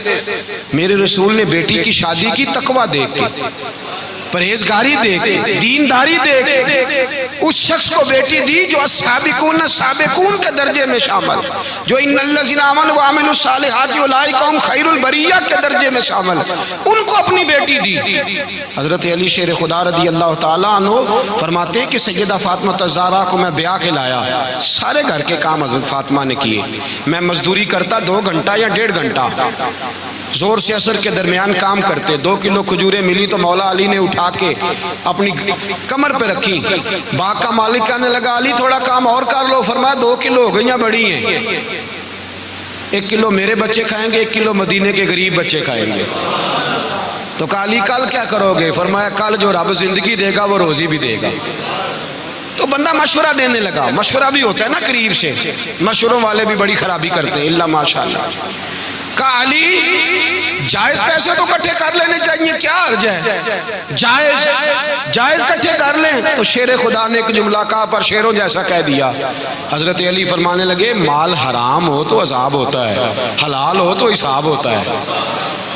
میرے رسول نے بیٹی کی شادی کی تقوی دیکھ کے، پرہیزگاری دیکھ کے، دینداری دیکھ کے اس شخص کو بیٹی دی جو السابقون السابقون کے درجے میں شامل، جو ان الذین آمنوا وعملوا الصالحات اولئک هم خیر البریہ کے درجے میں شامل، ان کو اپنی بیٹی دی۔ حضرت علی شیر خدا رضی اللہ تعالیٰ عنہ فرماتے ہیں کہ سیدہ فاطمہ الزہرا کو میں بیاہ کے لایا، سارے گھر کے کام حضرت فاطمہ نے کیے، میں مزدوری کرتا 2 گھنٹہ یا 1.5 گھنٹہ، زور سے عصر کے درمیان کام کرتے، 2 کلو کھجوریں ملی تو مولا علی نے اٹھا کے اپنی کمر پہ رکھی، باغ کا مالک کہنے لگا علی تھوڑا کام اور کر لو، فرمایا 2 کلو ہو گئیاں بڑی ہیں، 1 کلو میرے بچے کھائیں گے، 1 کلو مدینے کے غریب بچے کھائیں گے۔ تو کہا علی کل کیا کرو گے؟ فرمایا کل جو رب زندگی دے گا وہ روزی بھی دے گا۔ تو بندہ مشورہ دینے لگا، مشورہ بھی ہوتا ہے نا قریب سے، مشوروں والے بھی بڑی خرابی کرتے ہیں اللہ ماشاءاللہ۔ کہا علی جائز پیسے تو کٹھے کر لینے چاہیے، کیا حرج ہے، جائز کٹھے کر لیں۔ تو شیر خدا نے ایک جملہ کہا پر شیروں جیسا کہہ دیا۔ حضرت علی فرمانے لگے مال حرام ہو تو عذاب ہوتا ہے، حلال ہو تو حساب ہوتا ہے،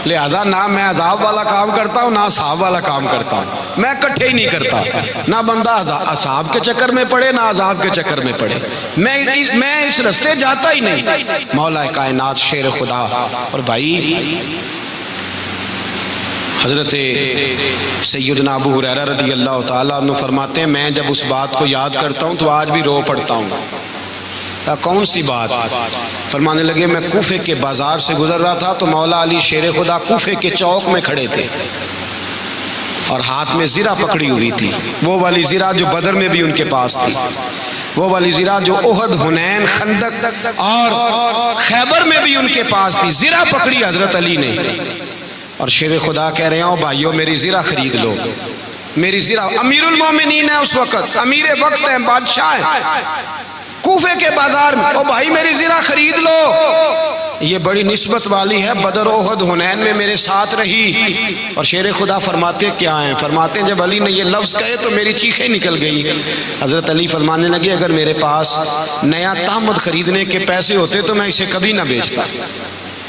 لہذا نہ میں عذاب والا کام کرتا ہوں نہ حساب والا کام کرتا ہوں، میں کٹھے ہی نہیں کرتا، نہ بندہ حساب کے چکر میں پڑے نہ عذاب کے چکر میں پڑے، میں اس رستے جاتا ہی نہیں۔ مولا کائنات شیر خدا۔ اور بھائی حضرت سیدنا ابو ہریرہ رضی اللہ تعالیٰ عنہ فرماتے ہیں میں جب اس بات کو یاد کرتا ہوں تو آج بھی رو پڑتا ہوں۔ کون سی بات؟ فرمانے لگے میں کوفے کے بازار سے گزر رہا تھا تو مولا علی شیر خدا کوفے کے چوک میں کھڑے تھے اور ہاتھ میں زرہ پکڑی ہوئی تھی، وہ والی زرہ جو بدر میں بھی ان کے پاس تھی، وہ والی زرہ جو احد، حنین، خندق اور خیبر میں بھی ان کے پاس تھی، زرہ پکڑی حضرت علی نے اور شیر خدا کہہ رہے ہیں بھائیو میری زرہ خرید لو، میری زرہ۔ امیر المومنین ہے اس وقت، امیر وقت ہیں، بادشاہ ہیں، کوفے کے بازار میں، او بھائی میری زرہ خرید لو، یہ بڑی نسبت والی ہے، بدر احد حنین میں میرے ساتھ رہی۔ اور شیر خدا فرماتے کیا ہیں؟ فرماتے ہیں جب علی نے یہ لفظ کہے تو میری چیخیں نکل گئی۔ حضرت علی فرمانے لگے اگر میرے پاس نیا تامد خریدنے کے پیسے ہوتے تو میں اسے کبھی نہ بیچتا،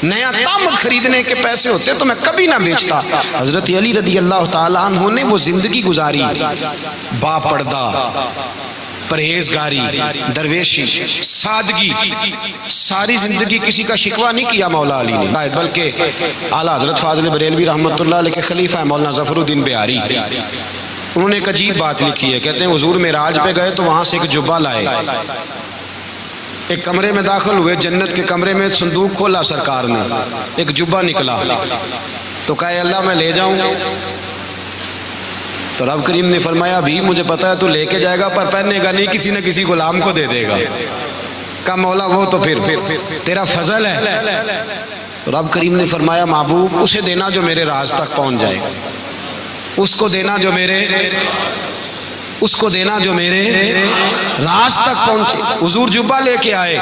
نیا تامد خریدنے کے پیسے ہوتے تو میں کبھی نہ بیچتا۔ حضرت علی رضی اللہ تعالیٰ عنہ نے وہ زندگی گزاری، با پردہ، پرہیزگاری، درویشی، سادگی، ساری زندگی کسی کا شکوہ نہیں کیا مولا علی نے، بلکہ اعلیٰ حضرت فاضل بریلوی رحمۃ اللہ علیہ کے خلیفہ مولانا ظفر الدین بہاری، انہوں نے ایک عجیب بات لکھی ہے، کہتے ہیں حضور معراج پہ گئے تو وہاں سے ایک جبہ لائے، ایک کمرے میں داخل ہوئے، جنت کے کمرے میں صندوق کھولا سرکار نے، ایک جبہ نکلا تو کہا اللہ میں لے جاؤں؟ تو رب کریم نے فرمایا بھی مجھے پتا ہے تو لے کے جائے گا پر پہننے گا نہیں، کسی نہ کسی غلام کو دے دے گا۔ کہا مولا وہ تو پھر تیرا فضل ہے۔ تو رب کریم نے فرمایا محبوب اسے دینا جو میرے راز تک پہنچ جائے، اس کو دینا جو میرے۔ اس کو دینا جو میرے راز تک پہنچے۔ حضور جبہ لے کے آئے۔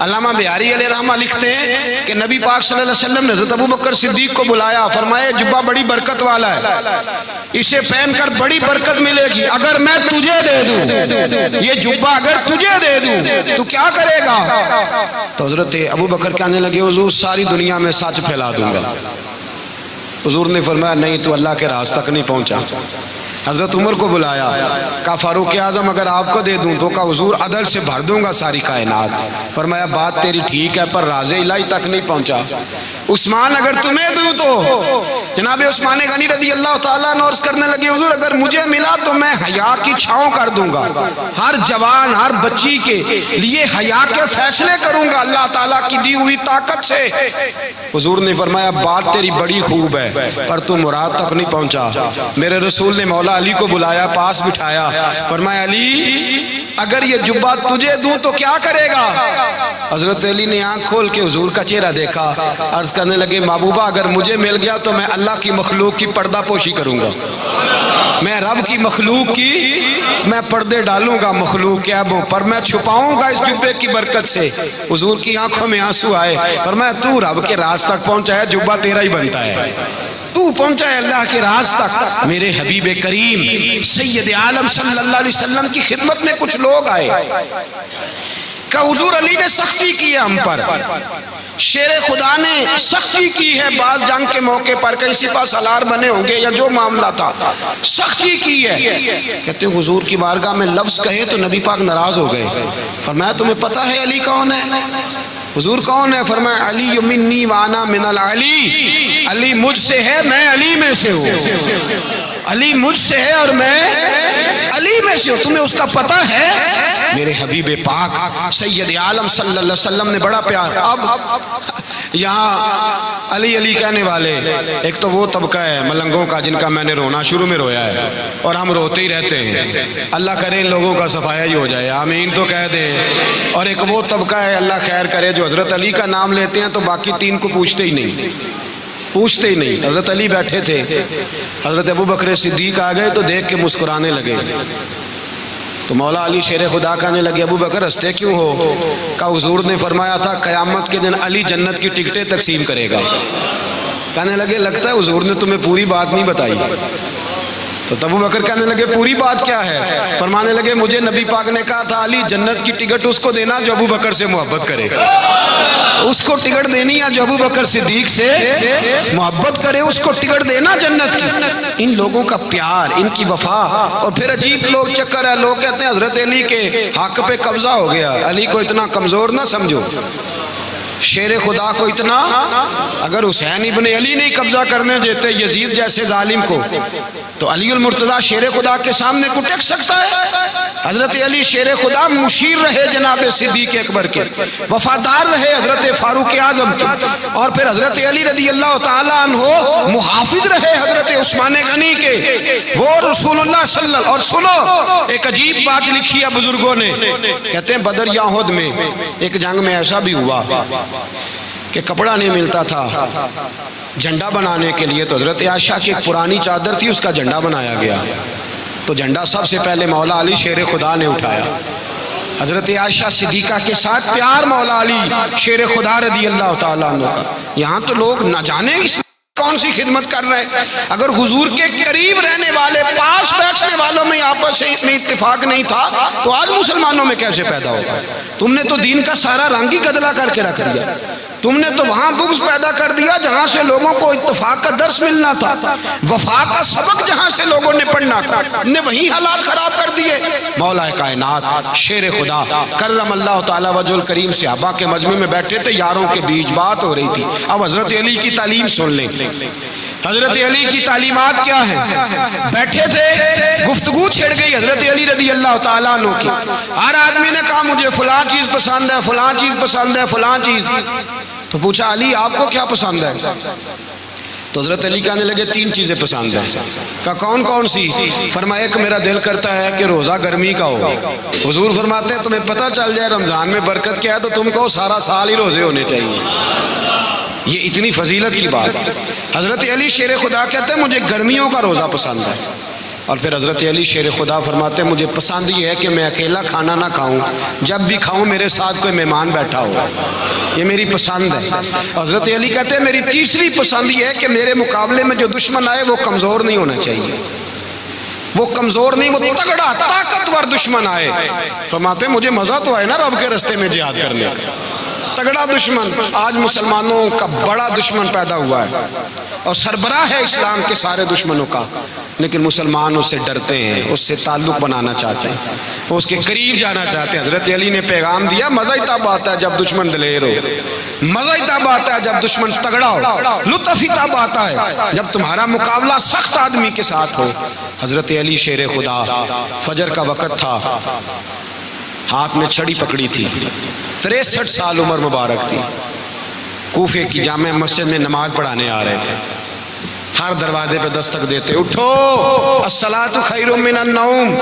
علامہ بہاری علیہ رحمہ لکھتے ہیں کہ نبی پاک صلی اللہ علیہ وسلم نے حضرت ابوبکر صدیق کو بلایا، فرمایا جبہ بڑی برکت والا ہے، اسے پہن کر بڑی برکت ملے گی، اگر میں تجھے دے دوں، یہ جبہ اگر تجھے دے دوں تو کیا کرے گا؟ تو حضرت ابوبکر کہنے لگے حضور ساری دنیا میں سچ پھیلا دوں گا۔ حضور نے فرمایا نہیں، تو اللہ کے راز تک نہیں پہنچا۔ حضرت عمر کو بلایا، کہا فاروق اعظم اگر آپ کو دے دوں تو کہا حضور عدل سے بھر دوں گا ساری کائنات۔ فرمایا بات تیری ٹھیک ہے پر راز الہی تک نہیں پہنچا۔ عثمان اگر تمہیں دوں تو جناب عثمان غنی رضی اللہ تعالیٰ عنہ عرض کرنے لگے حضور اگر مجھے ملا تو میں حیا کی چھاؤں کر دوں گا، ہر جوان ہر بچی کے لیے حیا کے فیصلے کروں گا اللہ تعالیٰ کی دی ہوئی طاقت سے۔ حضور نے فرمایا بات تیری بڑی خوب ہے پر تو مراد تک نہیں پہنچا۔ میرے رسول نے مولا علی کو بلایا، پاس بٹھایا، فرمایا علی اگر یہ جبہ تجھے دوں تو کیا کرے گا؟ حضرت علی نے آنکھ کھول کے حضور کا چہرہ دیکھا، عرض کرنے لگے محبوبہ اگر مجھے مل گیا تو میں اللہ کی مخلوق کی پردہ پوشی کروں گا، میں رب کی مخلوق کی میں پردے ڈالوں گا مخلوق کے عیبوں پر، میں چھپاؤں گا اس جبے کی برکت سے۔ حضور کی آنکھوں میں آنسو آئے، فرمایا تو رب کے راز تک پہنچا ہے، جبہ تیرا ہی بنتا ہے، تو پہنچا ہے اللہ کے راز تک۔ میرے حبیب کریم سید عالم صلی اللہ علیہ وسلم کی خدمت میں کچھ لوگ آئے کہ حضور علی نے سختی کی ہے ہم پر، شیر خدا نے سختی کی ہے، بعض جنگ کے موقع پر کہیں سپہ سالار بنے ہوں گے یا جو معاملہ تھا سختی کی ہے۔ کہتے ہیں حضور کی بارگاہ میں لفظ کہے تو نبی پاک ناراض ہو گئے۔ فرمایا تمہیں پتہ ہے علی کون ہے؟ حضور کون ہے؟ فرمایا علی منی وانا من العلی، علی مجھ سے ہے میں علی میں سے ہوں، علی مجھ سے ہے اور میں علی میں سے ہوں، تمہیں اس کا پتہ ہے؟ میرے حبیب پاک سید عالم صلی اللہ علیہ وسلم نے بڑا پیار۔ اب یہاں علی علی کہنے والے ایک تو وہ طبقہ ہے ملنگوں کا جن کا میں نے رونا شروع میں رویا ہے اور ہم روتے ہی رہتے ہیں، اللہ کرے ان لوگوں کا صفایا ہی ہو جائے، آمین تو کہہ دیں۔ اور ایک وہ طبقہ ہے اللہ خیر کرے جو حضرت علی کا نام لیتے ہیں تو باقی تین کو پوچھتے ہی نہیں۔ حضرت علی بیٹھے تھے، حضرت ابوبکر صدیق آ گئے تو دیکھ کے مسکرانے لگے، تو مولا علی شیر خدا کہنے لگے ابوبکر ہنستے کیوں ہو؟ کہا حضور نے فرمایا تھا قیامت کے دن علی جنت کی ٹکٹیں تقسیم کرے گا۔ کہنے لگے لگتا ہے حضور نے تمہیں پوری بات نہیں بتائی۔ تو ابوبکر کہنے لگے پوری بات کیا ہے؟ فرمانے لگے مجھے نبی پاک نے کہا تھا علی جنت کی ٹکٹ اس کو دینا جو ابوبکر سے محبت کرے، اس کو ٹکٹ دینی ہے جو ابوبکر صدیق سے محبت کرے، اس کو ٹکٹ دینا جنت کی۔ ان لوگوں کا پیار، ان کی وفا، اور پھر عجیب لوگ چکر ہے، لوگ کہتے ہیں حضرت علی کے حق پہ قبضہ ہو گیا، علی کو اتنا کمزور نہ سمجھو، شیر خدا کو اتنا، اگر حسین ابن علی نہیں قبضہ کرنے دیتے یزید جیسے ظالم کو تو علی المرتضیٰ شیر خدا کے سامنے کو ٹک سکتا ہے؟ حضرت علی شیر خدا مشیر رہے جناب صدیق اکبر کے، وفادار رہے حضرت فاروق اعظم کے، اور پھر حضرت علی رضی اللہ تعالیٰ عنہ محافظ رہے حضرت عثمان غنی کے، وہ رسول اللہ صلی اللہ۔ اور سنو ایک عجیب بات لکھی ہے بزرگوں نے، کہتے ہیں بدر یا احد میں ایک جنگ میں ایسا بھی ہوا کہ کپڑا نہیں ملتا تھا جھنڈا بنانے کے لیے، تو حضرت عائشہ کی ایک پرانی چادر تھی اس کا جھنڈا بنایا گیا، تو جھنڈا سب سے پہلے مولا علی شیر خدا نے اٹھایا۔ حضرت عائشہ صدیقہ کے ساتھ پیار مولا علی شیر خدا رضی اللہ تعالیٰ عنہ کا۔ یہاں تو لوگ نہ جانے اس کون سی خدمت کر رہے ہیں، اگر حضور کے قریب رہنے والے پاس بیٹھنے والوں میں آپس میں اتفاق نہیں تھا تو آج مسلمانوں میں کیسے پیدا ہوگا؟ تم نے تو دین کا سارا رنگ ہی گدلا کر کے رکھ دیا، تم نے تو وہاں بغض پیدا کر دیا جہاں سے لوگوں کو اتفاق کا درس ملنا تھا، وفا کا سبق جہاں سے لوگوں نے پڑھنا تھا، نے وہی حالات خراب کر دیے۔ مولا کائنات شیر خدا کرم اللہ تعالیٰ وجہ الکریم صحابہ کے مجمع میں بیٹھے تھے، یاروں کے بیچ بات ہو رہی تھی۔ اب حضرت علی کی تعلیم سن لیں، حضرت علی کی تعلیمات کیا ہیں؟ بیٹھے تھے، گفتگو چھڑ گئی حضرت علی رضی اللہ تعالیٰ عنہ کی، ہر آدمی نے کہا مجھے فلاں چیز پسند ہے، فلاں چیز پسند ہے، فلاں چیز، تو پوچھا علی آپ کو کیا پسند ہے؟ تو حضرت علی کہنے لگے تین چیزیں پسند ہیں۔ کہا کون کون سی؟ فرمایا ایک میرا دل کرتا ہے کہ روزہ گرمی کا ہو۔ حضور فرماتے ہیں تمہیں پتہ چل جائے رمضان میں برکت کیا ہے تو تم کو سارا سال ہی روزے ہونے چاہیے، یہ اتنی فضیلت کی بات۔ حضرت علی شیر خدا کہتے ہیں مجھے گرمیوں کا روزہ پسند ہے، اور پھر حضرت علی شیر خدا فرماتے ہیں مجھے پسند یہ ہے کہ میں اکیلا کھانا نہ کھاؤں، جب بھی کھاؤں میرے ساتھ کوئی مہمان بیٹھا ہو، یہ میری پسند ہے۔ حضرت علی کہتے ہیں میری تیسری پسند یہ ہے کہ میرے مقابلے میں جو دشمن آئے وہ کمزور نہیں ہونا چاہیے، وہ کمزور نہیں، وہ تگڑا طاقتور دشمن آئے۔ فرماتے ہیں مجھے مزہ تو آئے نا رب کے راستے میں جہاد کرنے کا، تگڑا دشمن۔ آج مسلمانوں کا بڑا دشمن پیدا ہوا ہے اور سربراہ ہے اسلام کے سارے دشمنوں کا، لیکن مسلمان اس سے ڈرتے ہیں، اس سے تعلق بنانا چاہتے ہیں، وہ اس کے قریب جانا چاہتے ہیں۔ حضرت علی نے پیغام دیا مزہ ہی تب آتا ہے جب دشمن دلیر ہو، مزہ ہی تب آتا ہے جب دشمن تگڑا ہو، لطف ہی تب آتا ہے جب تمہارا مقابلہ سخت آدمی کے ساتھ ہو۔ حضرت علی شیر خدا، فجر کا وقت تھا، ہاتھ میں چھڑی پکڑی تھی، 63 سال عمر مبارک تھی، کوفے کی جامع مسجد میں نماز پڑھانے آ رہے تھے۔ ہر دروازے پہ دستک دیتے، اٹھو الصلاۃ خیر من النوم۔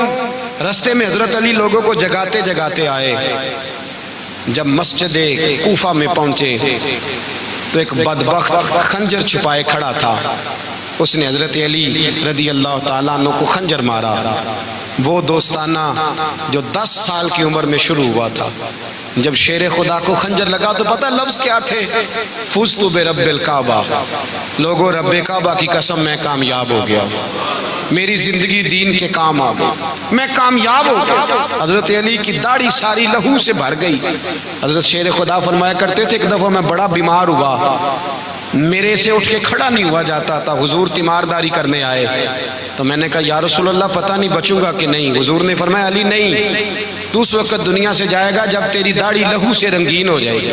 رستے میں حضرت علی لوگوں کو جگاتے جگاتے آئے۔ جب مسجد کوفہ میں پہنچے تو ایک بدبخت خنجر چھپائے کھڑا تھا، اس نے حضرت علی رضی اللہ تعالیٰ عنہ کو خنجر مارا۔ وہ دوستانہ جو 10 سال کی عمر میں شروع ہوا تھا، جب شیر خدا کو خنجر لگا تو پتہ لفظ کیا تھے؟ فزت برب الکعبہ، لوگوں رب کعبہ کی قسم میں کامیاب ہو گیا، میری زندگی دین کے کام آ گئی، میں کامیاب ہو گیا۔ حضرت علی کی داڑھی ساری لہو سے بھر گئی۔ حضرت شیر خدا فرمایا کرتے تھے ایک دفعہ میں بڑا بیمار ہوا، میرے سے اٹھ کے کھڑا نہیں ہوا جاتا تھا، حضور تیمارداری کرنے آئے تو میں نے کہا یا رسول اللہ پتہ نہیں بچوں گا کہ نہیں۔ حضور نے فرمایا علی نہیں، تو اس وقت دنیا سے جائے گا جب تیری داڑھی لہو سے رنگین ہو جائے گی۔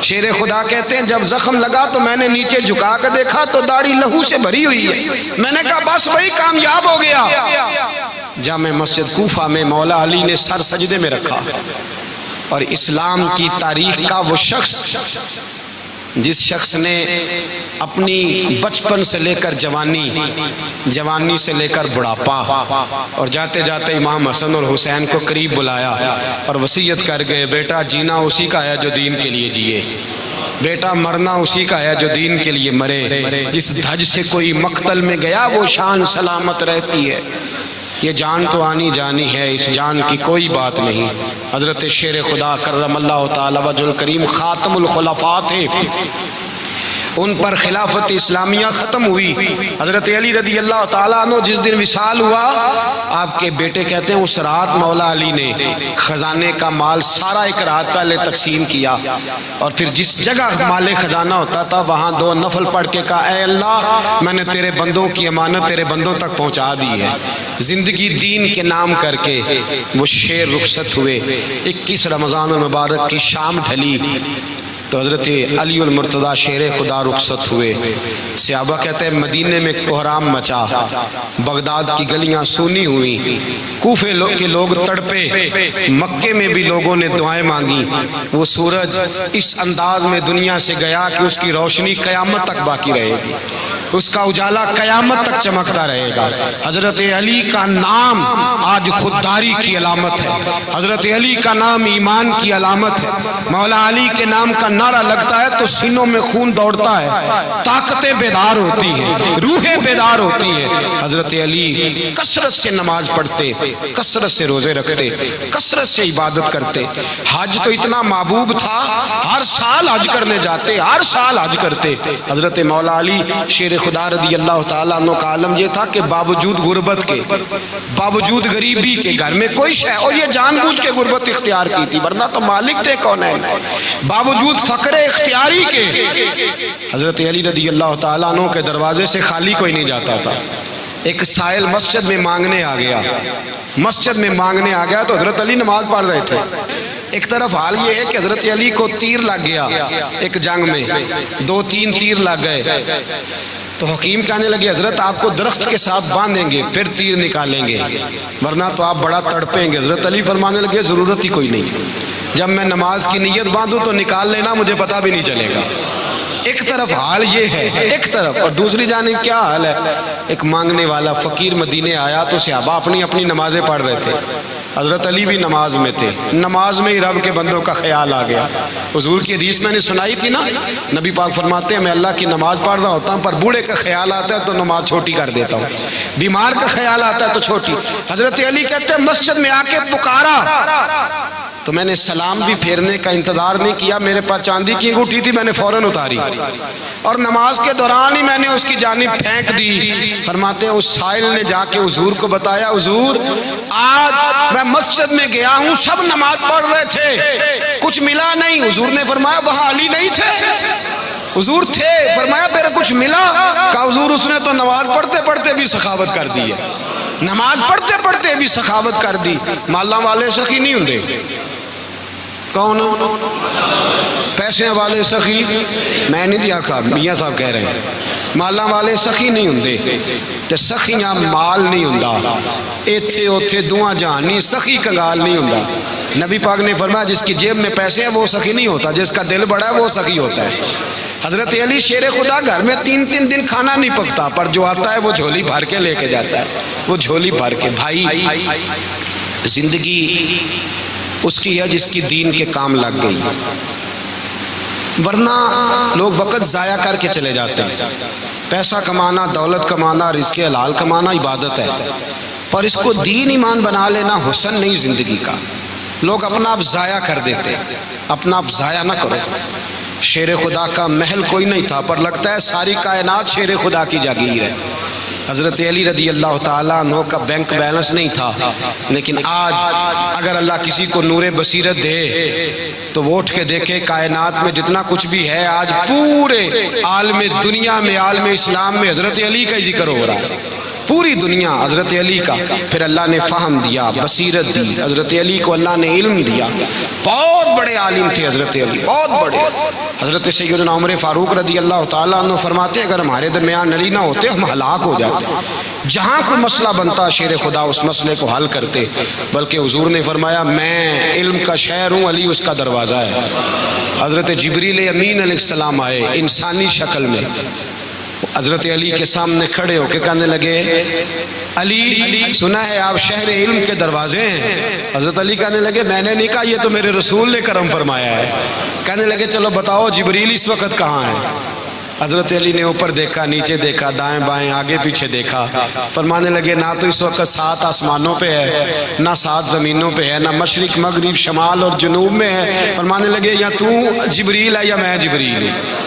شیر خدا کہتے ہیں جب زخم لگا تو میں نے نیچے جھکا کے دیکھا تو داڑھی لہو سے بھری ہوئی ہے، میں نے کہا بس وہی کامیاب ہو گیا۔ جامع مسجد کوفہ میں مولا علی نے سر سجدے میں رکھا، اور اسلام کی تاریخ کا وہ شخص جس شخص نے اپنی بچپن سے لے کر جوانی سے لے کر بڑھاپا، اور جاتے جاتے امام حسن اور حسین کو قریب بلایا اور وصیت کر گئے بیٹا جینا اسی کا ہے جو دین کے لیے جیے، بیٹا مرنا اسی کا ہے جو دین کے لیے مرے، جس دھج سے کوئی مقتل میں گیا وہ شان سلامت رہتی ہے، یہ جان تو آنی جانی ہے، اس جان کی کوئی بات نہیں۔ حضرت شیر خدا کرم اللہ تعالی وجہ الکریم خاتم الخلفاء تھے، ان پر خلافت اسلامیہ ختم ہوئی۔ حضرت علی رضی اللہ تعالیٰ عنہ جس دن وصال ہوا، آپ کے بیٹے کہتے ہیں اس رات مولا علی نے خزانے کا مال سارا ایک رات پہلے تقسیم کیا، اور پھر جس جگہ مال خزانہ ہوتا تھا وہاں 2 نفل پڑھ کے کہا اے اللہ میں نے تیرے بندوں کی امانت تیرے بندوں تک پہنچا دی ہے۔ زندگی دین کے نام کر کے وہ شیر رخصت ہوئے۔ 21 رمضان المبارک کی شام ڈھلی تو حضرت علی المرتضیٰ شیر خدا رخصت ہوئے۔ صحابہ کہتے ہیں مدینے میں کوہرام مچا، بغداد کی گلیاں سونی ہوئی، کوفے کے لوگ تڑپے، مکے میں بھی لوگوں نے دعائیں مانگی۔ وہ سورج اس انداز میں دنیا سے گیا کہ اس کی روشنی قیامت تک باقی رہے گی، اس کا اجالا قیامت تک چمکتا رہے گا۔ حضرت علی کا نام آج خودداری کی علامت ہے، حضرت علی کا نام ایمان کی علامت ہے۔ مولا علی کے نام کا نعرہ لگتا ہے تو سینوں میں خون دوڑتا ہے، طاقتیں بیدار ہوتی ہیں، روحیں بیدار ہوتی ہیں۔ حضرت علی کثرت سے نماز پڑھتے، کثرت سے روزے رکھتے، کثرت سے عبادت کرتے۔ حج تو اتنا محبوب تھا، ہر سال حج کرنے جاتے، ہر سال حج کرتے۔ حضرت مولا علی شیر خدا رضی اللہ تعالیٰ عنہ کا عالم یہ تھا کہ باوجود غربت کے، باوجود غریبی کے، گھر میں کوئی شے، اور یہ جان بوجھ کے غربت اختیار کی تھی ورنہ تو مالک تھے کون ہے، باوجود فقر اختیاری کے حضرت علی رضی اللہ تعالیٰ عنہ کے دروازے سے خالی کوئی نہیں جاتا تھا۔ ایک سائل مسجد میں مانگنے آ گیا، مسجد میں مانگنے آ گیا تو حضرت علی نماز پڑھ رہے تھے۔ ایک طرف حال یہ ہے کہ حضرت علی کو تیر لگ گیا، ایک جنگ میں 2-3 تیر لگ گئے تو حکیم کہنے لگے حضرت آپ کو درخت کے ساتھ باندھیں گے پھر تیر نکالیں گے ورنہ تو آپ بڑا تڑپیں گے۔ حضرت علی فرمانے لگے ضرورت ہی کوئی نہیں، جب میں نماز کی نیت باندھوں تو نکال لینا، مجھے پتہ بھی نہیں چلے گا۔ ایک طرف حال یہ ہے، ایک طرف، اور دوسری جانب کیا حال ہے؟ ایک مانگنے والا فقیر مدینے آیا تو صحابہ اپنی اپنی نمازیں پڑھ رہے تھے، حضرت علی بھی نماز میں تھے، نماز میں ہی رب کے بندوں کا خیال آ گیا۔ حضور کی حدیث میں نے سنائی تھی نا، نبی پاک فرماتے ہیں میں اللہ کی نماز پڑھ رہا ہوتا ہوں، پر بوڑھے کا خیال آتا ہے تو نماز چھوٹی کر دیتا ہوں، بیمار کا خیال آتا ہے تو چھوٹی۔ حضرت علی کہتے ہیں مسجد میں آ کے پکارا تو میں نے سلام بھی پھیرنے کا انتظار نہیں کیا، میرے پاس چاندی کی انگوٹھی تھی، میں نے فوراً اتاری اور نماز کے دوران ہی میں نے اس کی جانب پھینک دی۔ فرماتے ہیں اس سائل نے جا کے حضور کو بتایا، حضور آج میں مسجد میں گیا ہوں، سب نماز پڑھ رہے تھے، کچھ ملا نہیں۔ حضور نے فرمایا وہاں علی نہیں تھے؟ حضور تھے۔ فرمایا پھر کچھ ملا؟ کہا حضور اس نے تو نماز پڑھتے پڑھتے بھی سخاوت کر دی ہے، نماز پڑھتے پڑھتے بھی سخاوت کر دی۔ مالا والے سخی نہیں ہوندے، کون پیسے والے سخی؟ میں نہیں دیا کہا، میاں صاحب کہہ رہے ہیں مالا والے سخی نہیں ہوندے، تے سخیاں مال نہیں ہوندا، ایتھے اوتھے دعا جہان نہیں، سخی کنگال نہیں ہوندا۔ نبی پاک نے فرمایا جس کی جیب میں پیسے ہیں وہ سخی نہیں ہوتا، جس کا دل بڑا ہے وہ سخی ہوتا ہے۔ حضرت علی شیر خدا گھر میں 3 دن کھانا نہیں پکتا، پر جو آتا ہے وہ جھولی بھر کے لے کے جاتا ہے، وہ جھولی بھر کے۔ بھائی زندگی اس کی ہے جس کی دین کے کام لگ گئی، ورنہ لوگ وقت ضائع کر کے چلے جاتے ہیں۔ پیسہ کمانا، دولت کمانا، رزق حلال کمانا عبادت ہے، پر اس کو دین ایمان بنا لینا حسن نہیں زندگی کا۔ لوگ اپنا آپ ضائع کر دیتے، اپنا آپ ضائع نہ کرو۔ شیر خدا کا محل کوئی نہیں تھا، پر لگتا ہے ساری کائنات شیر خدا کی جاگیر ہے۔ حضرت علی رضی اللہ تعالیٰ عنہ کا بینک بیلنس نہیں تھا، لیکن آج اگر اللہ کسی کو نور بصیرت دے تو وہ اٹھ کے دیکھے کائنات میں جتنا کچھ بھی ہے، آج پورے عالم دنیا میں، عالم اسلام میں حضرت علی کا ہی ذکر ہو رہا ہے، پوری دنیا حضرت علی کا۔ پھر اللہ نے فہم دیا، بصیرت دی، حضرت علی کو اللہ نے علم دیا۔ بہت بڑے عالم تھے حضرت علی، بہت بڑے۔ حضرت سیدنا عمر فاروق رضی اللہ تعالیٰ عنہ فرماتے ہیں اگر ہمارے درمیان علی نہ ہوتے ہم ہلاک ہو جاتے، جہاں کوئی مسئلہ بنتا شیر خدا اس مسئلے کو حل کرتے، بلکہ حضور نے فرمایا میں علم کا شہر ہوں، علی اس کا دروازہ ہے۔ حضرت جبریل امین علیہ السلام آئے انسانی شکل میں، حضرت علی کے سامنے کھڑے ہو کے کہنے لگے علی سنا ہے آپ شہر علم کے دروازے ہیں۔ حضرت علی کہنے لگے میں نے نہیں کہا، یہ تو میرے رسول نے کرم فرمایا ہے۔ کہنے لگے چلو بتاؤ جبریل اس وقت کہاں ہے؟ حضرت علی نے اوپر دیکھا، نیچے دیکھا، دائیں بائیں آگے پیچھے دیکھا، فرمانے لگے نہ تو اس وقت 7 آسمانوں پہ ہے، نہ 7 زمینوں پہ ہے، نہ مشرق مغرب شمال اور جنوب میں ہے۔ فرمانے لگے یا تو جبریل ہے یا میں جبریل ہوں،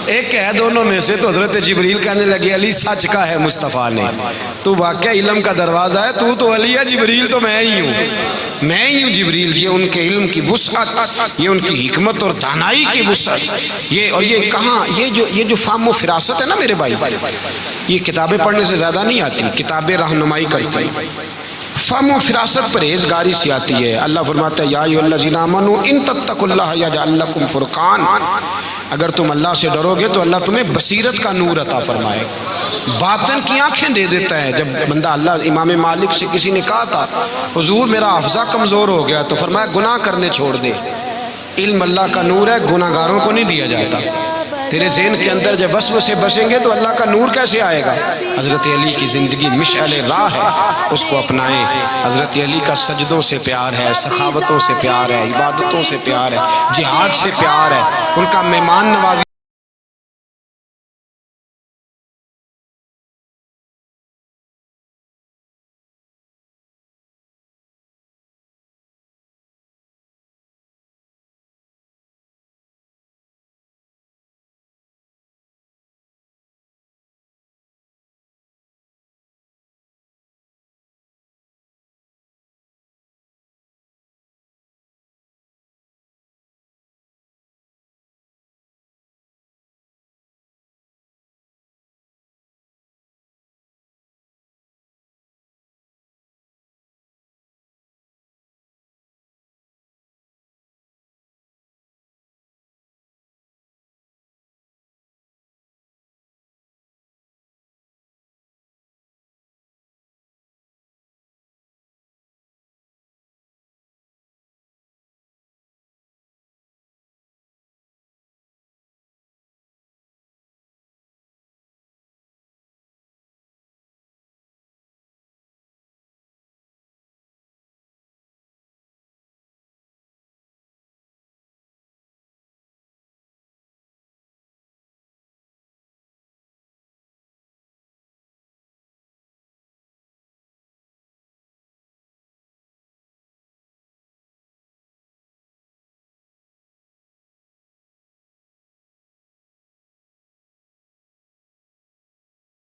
ایک ہے دونوں میں سے۔ تو حضرت جبریل کہنے لگے علی سچ کا ہے مصطفیٰ نے، تو واقعہ علم کا دروازہ ہے، تو علی ہے، جبریل تو میں ہی ہوں، میں ہی ہوں جبریل۔ یہ ان کے علم کی وسعت، یہ ان کی حکمت اور دانائی کی وسعت، یہ کہاں یہ جو فہم و فراست ہے نا میرے بھائی، یہ کتابیں پڑھنے سے زیادہ نہیں آتی، کتابیں رہنمائی کرتی ہیں۔ فہم و فراست پرہیزگاری سے آتی ہے۔ اللہ فرماتا ہے یا ایھا الذین آمنوا ان تتقوا اللہ یجعل لکم فرقان، اگر تم اللہ سے ڈرو گے تو اللہ تمہیں بصیرت کا نور عطا فرمائے، باطن کی آنکھیں دے دیتا ہے۔ جب بندہ اللہ، امام مالک سے کسی نے کہا تھا حضور میرا حافظہ کمزور ہو گیا، تو فرمایا گناہ کرنے چھوڑ دے، علم اللہ کا نور ہے، گناہ گاروں کو نہیں دیا جاتا۔ تیرے ذہن کے اندر جب وسوسے بسیں گے تو اللہ کا نور کیسے آئے گا؟ حضرت علی کی زندگی مشعل راہ ہے، اس کو اپنائیں۔ حضرت علی کا سجدوں سے پیار ہے، سخاوتوں سے پیار ہے، عبادتوں سے پیار ہے، جہاد سے پیار ہے، ان کا مہمان نوازی